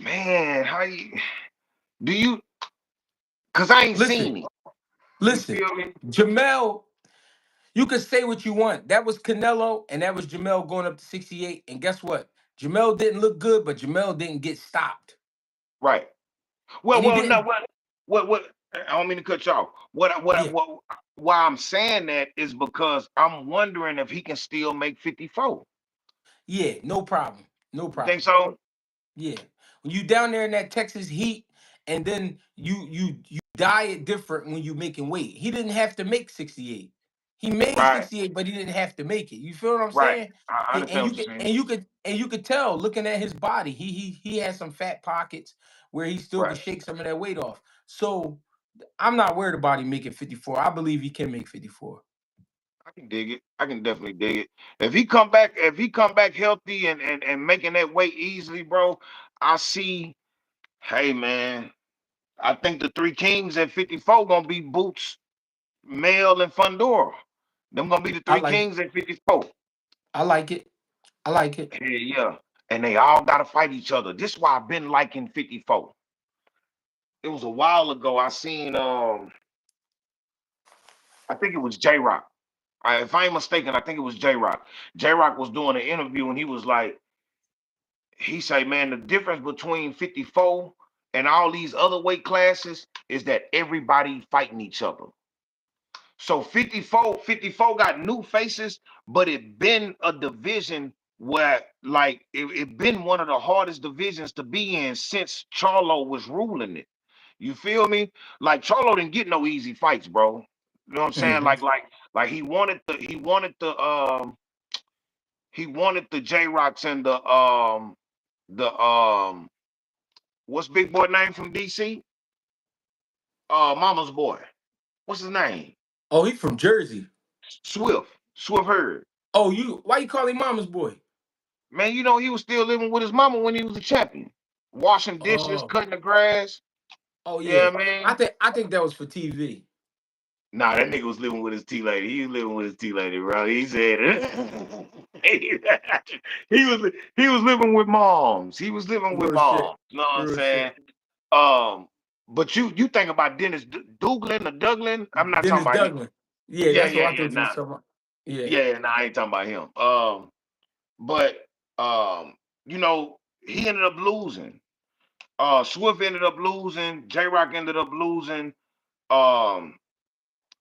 man, how do you? Cause I ain't Listen, seen it. You listen. feel me? Jamel, you can say what you want. That was Canelo, and that was Jamel going up to 68. And guess what? Jamel didn't look good, but Jamel didn't get stopped. Right. And Well, he no, didn't. what? I don't mean to cut you off. What? Yeah. why I'm saying that is because I'm wondering if he can still make 54. Yeah, no problem. No You think problem. so? Yeah. When you down there in that Texas heat, and then you diet different when you making weight. He didn't have to make 68. He made Right, 68, but he didn't have to make it. You feel what I'm right. saying? I And understand you what you're could saying. and you could and you could tell looking at his body. He has some fat pockets where he still Right. could shake some of that weight off. So I'm not worried about him making 54. I believe he can make 54. I can dig it. I can definitely dig it. If he come back healthy and making that weight easily, bro, I see. Hey man, I think the three kings at 54 gonna be Boots, Mel, and Fundora. Them gonna be the I three like kings at 54. I like it. I like it. Yeah, yeah. And they all gotta fight each other. This is why I've been liking 54. It was a while ago. I seen I think it was J Rock. If I ain't mistaken, I think it was J Rock. J Rock was doing an interview and he was like, he say, man, the difference between 54 and all these other weight classes is that everybody fighting each other. So 54 got new faces, but it been a division where like it been one of the hardest divisions to be in since Charlo was ruling it. You feel me? Like Charlo didn't get no easy fights, bro. You know what I'm saying? Hmm. Like he wanted the J Rocks and the what's big boy name from DC? Mama's boy. What's his name? Oh, he from Jersey. Swift Herd. Oh, why you call him mama's boy? Man, he was still living with his mama when he was a champion. Washing dishes, Oh, cutting the grass. oh Yeah, yeah. I man. think I think that was for TV. Nah, that nigga was living with his tea lady. He was living with his tea lady, bro. He said he was living with moms. He was living with Real shit. moms. You know what I'm Real saying? shit. Um, but you think about Dennis Douglin or Douglin? I'm not talking Dennis about him. Duggan. Yeah, Yeah, that's yeah, what I yeah. thought you was Nah, talking about. Yeah. yeah, nah, I ain't talking about him. But um, you know, he ended up losing. Swift ended up losing. J Rock ended up losing. Um,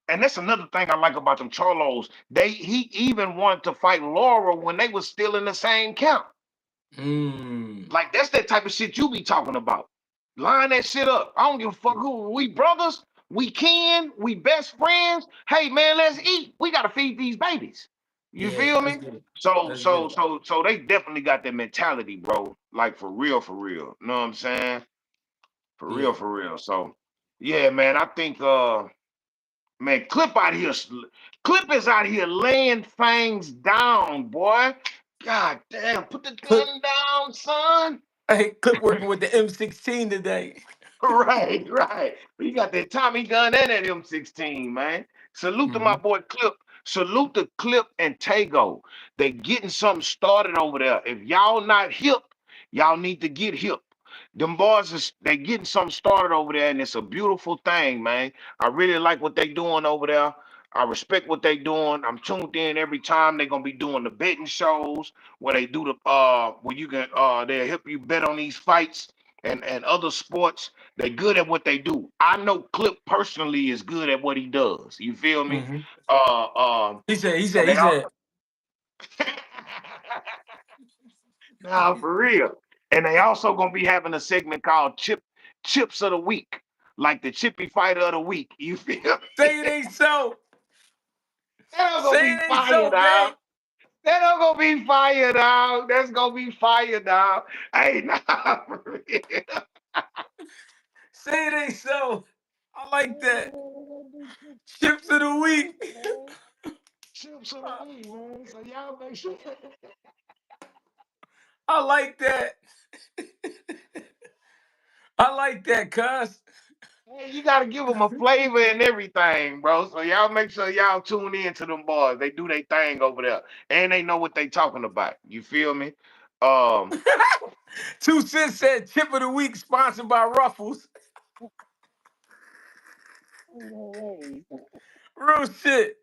and that's another thing I like about them Charlos. He even wanted to fight Laura when they was still in the same camp. Mm. Like that's that type of shit you be talking about. Line that shit up. I don't give a fuck who we brothers. We best friends. Hey man, let's eat. We gotta feed these babies. You Yeah, feel let's me? get it. So Let's get so it. so so they definitely got that mentality, bro. Like for real, for real. You know what I'm saying? For real, Yeah. for real. So yeah, man, I think man, Clip is out here laying things down, boy. God damn, put the Clip gun down, son. hey, Clip working with the M16 today. Right, right. We got that Tommy gun and that M16, man. Salute to my Hmm. boy Clip. Salute to Clip and Tago. They getting something started over there. If y'all not hip, y'all need to get hip. Them boys they getting something started over there, and it's a beautiful thing, man. I really like what they doing over there. I respect what they doing. I'm tuned in every time. They're gonna be doing the betting shows where they do the where you can they'll help you bet on these fights and other sports. They good at what they do. I know Clip personally is good at what he does. You feel me? Hmm. Uh, um, He said, he and said, they he all said, nah, for real. And they also gonna be having a segment called Chips of the Week, like the Chippy Fighter of the Week. You feel me? say it ain't so. That's gonna Say be it ain't fire, so, gang. dog. That's gonna be fire, dog. That's gonna be fire, dog. Hey, nah, for real. Say it ain't so. I like that. Chips of the week. Chips of the Week, man. So y'all make sure. I like that. I like that, cuz. Hey, you gotta give them a flavor and everything, bro. So y'all make sure y'all tune in to them boys. They do their thing over there, and they know what they talking about. You feel me? Um, 2 Cents said chip of the week sponsored by Ruffles. Real shit.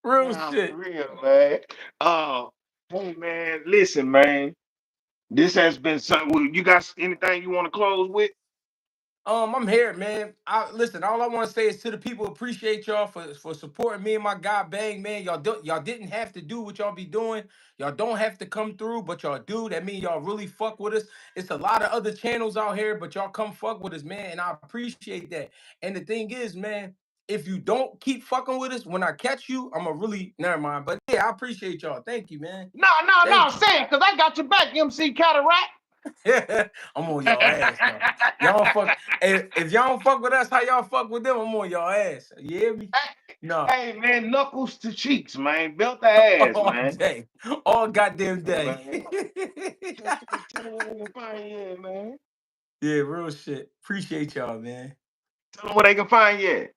Real nah, for shit. real, man. Uh, hey, man, listen, man. This has been something. You got anything you want to close with? I'm here, man. I listen. All I want to say is to the people, appreciate y'all for supporting me and my guy Bang, man. Y'all didn't have to do what y'all be doing. Y'all don't have to come through, but y'all do. That means y'all really fuck with us. It's a lot of other channels out here, but y'all come fuck with us, man, and I appreciate that. And the thing is, man, if you don't keep fucking with us, when I catch you, I'm a really never mind. But yeah, I appreciate y'all. Thank you, man. No, no, no, Thank you. say it, cause I got your back, MC Cataract. I'm on y'all ass though. Y'all fuck. If y'all don't fuck with us, how y'all fuck with them? I'm on y'all ass. You hear me? No. Hey man, knuckles to cheeks, man. Belt the ass, All man. day. All goddamn day. Man. Tell them where they can find you at, man. Yeah, real shit. Appreciate y'all, man. Tell them where they can find you at.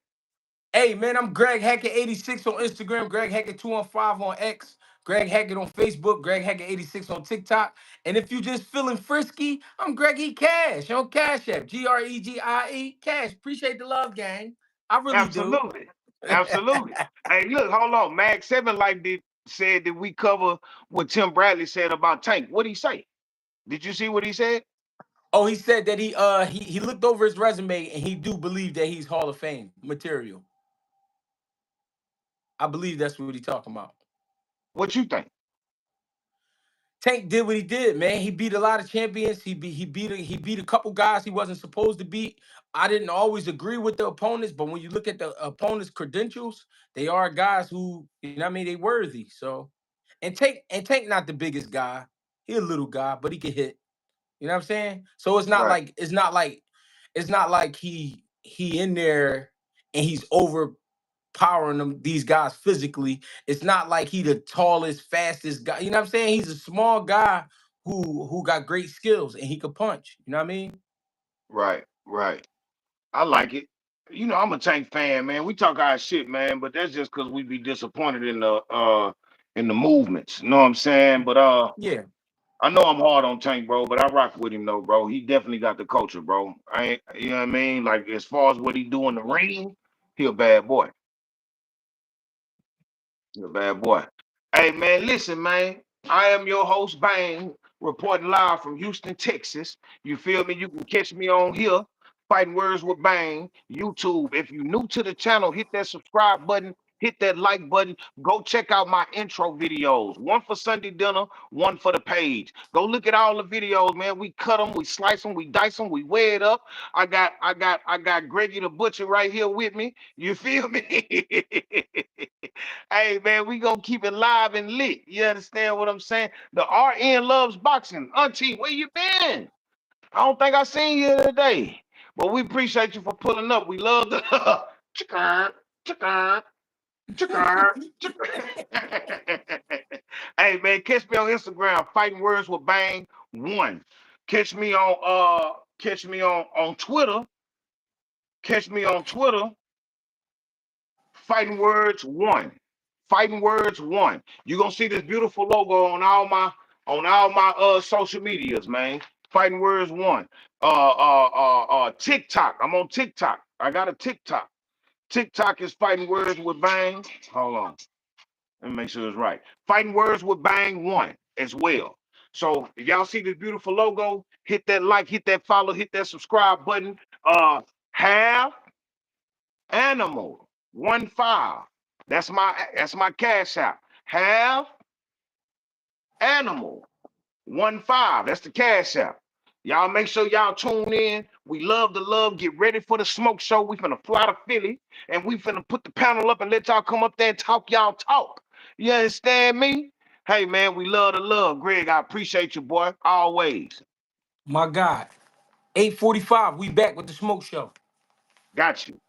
Hey, man, I'm Greg Hackett 86 on Instagram, Greg Hackett 215 on X, Greg Hackett on Facebook, Greg Hackett 86 on TikTok. And if you just feeling frisky, I'm Greggy Cash on Cash App, Gregie Cash. Appreciate the love, gang. I really do. Absolutely. Absolutely. Hey, look, hold on. Mag 7 Life said that we cover what Tim Bradley said about Tank. What'd he say? Did you see what he said? Oh, he said that he looked over his resume and he do believe that he's Hall of Fame material. I believe that's what he talking about. What you think? Tank did what he did, man. He beat a lot of champions. He beat a couple guys he wasn't supposed to beat. I didn't always agree with the opponents, but when you look at the opponents' credentials, they are guys who, you know what I mean, they worthy. So, and Tank not the biggest guy. He a little guy, but he can hit. You know what I'm saying? So Right. it's not like he in there and he's overpowering them these guys physically. It's not like he the tallest, fastest guy. You know what I'm saying? He's a small guy who got great skills and he could punch. You know what I mean? Right. Right. I like it. You know, I'm a Tank fan, man. We talk our shit, man, but that's just because we be disappointed in the movements. You know what I'm saying? But Yeah. I know I'm hard on Tank, bro, but I rock with him though, bro. He definitely got the culture, bro. I ain't, you know what I mean? Like as far as what he do in the ring, he a bad boy. You're a bad boy. Hey man, listen, man. I am your host, Bang, reporting live from Houston, Texas. You feel me? You can catch me on here, Fighting Words with Bang, YouTube. If you're new to the channel, hit that subscribe button, hit that like button. Go check out my intro videos. One for Sunday dinner, one for the page. Go look at all the videos, man. We cut them, we slice them, we dice them, we weigh it up. I got Greggy the Butcher right here with me. You feel me? Hey man, we gonna keep it live and lit. You understand what I'm saying? The RN loves boxing. Auntie, where you been? I don't think I seen you today. But we appreciate you for pulling up. We love the chicken, chicken, chicken, chicken. Hey man, catch me on Instagram, Fighting Words with Bang One. Catch me on Twitter. Catch me on Twitter Fighting Words One. Fighting Words One. You're gonna see this beautiful logo on all my social medias, man. Fighting Words One. TikTok. I'm on TikTok. I got a TikTok. TikTok is Fighting Words with Bang. Hold on. Let me make sure it's right. Fighting Words with Bang One as well. So if y'all see this beautiful logo, hit that like, hit that follow, hit that subscribe button. Have Animal 15. That's my cash app. Have Animal 15. That's the cash app. Y'all make sure y'all tune in. We love the love. Get ready for the smoke show. We finna fly to Philly and we finna put the panel up and let y'all come up there and talk y'all talk. You understand me? Hey man, we love the love. Greg, I appreciate you, boy. Always. My God. 8:45. We back with the smoke show. Got you.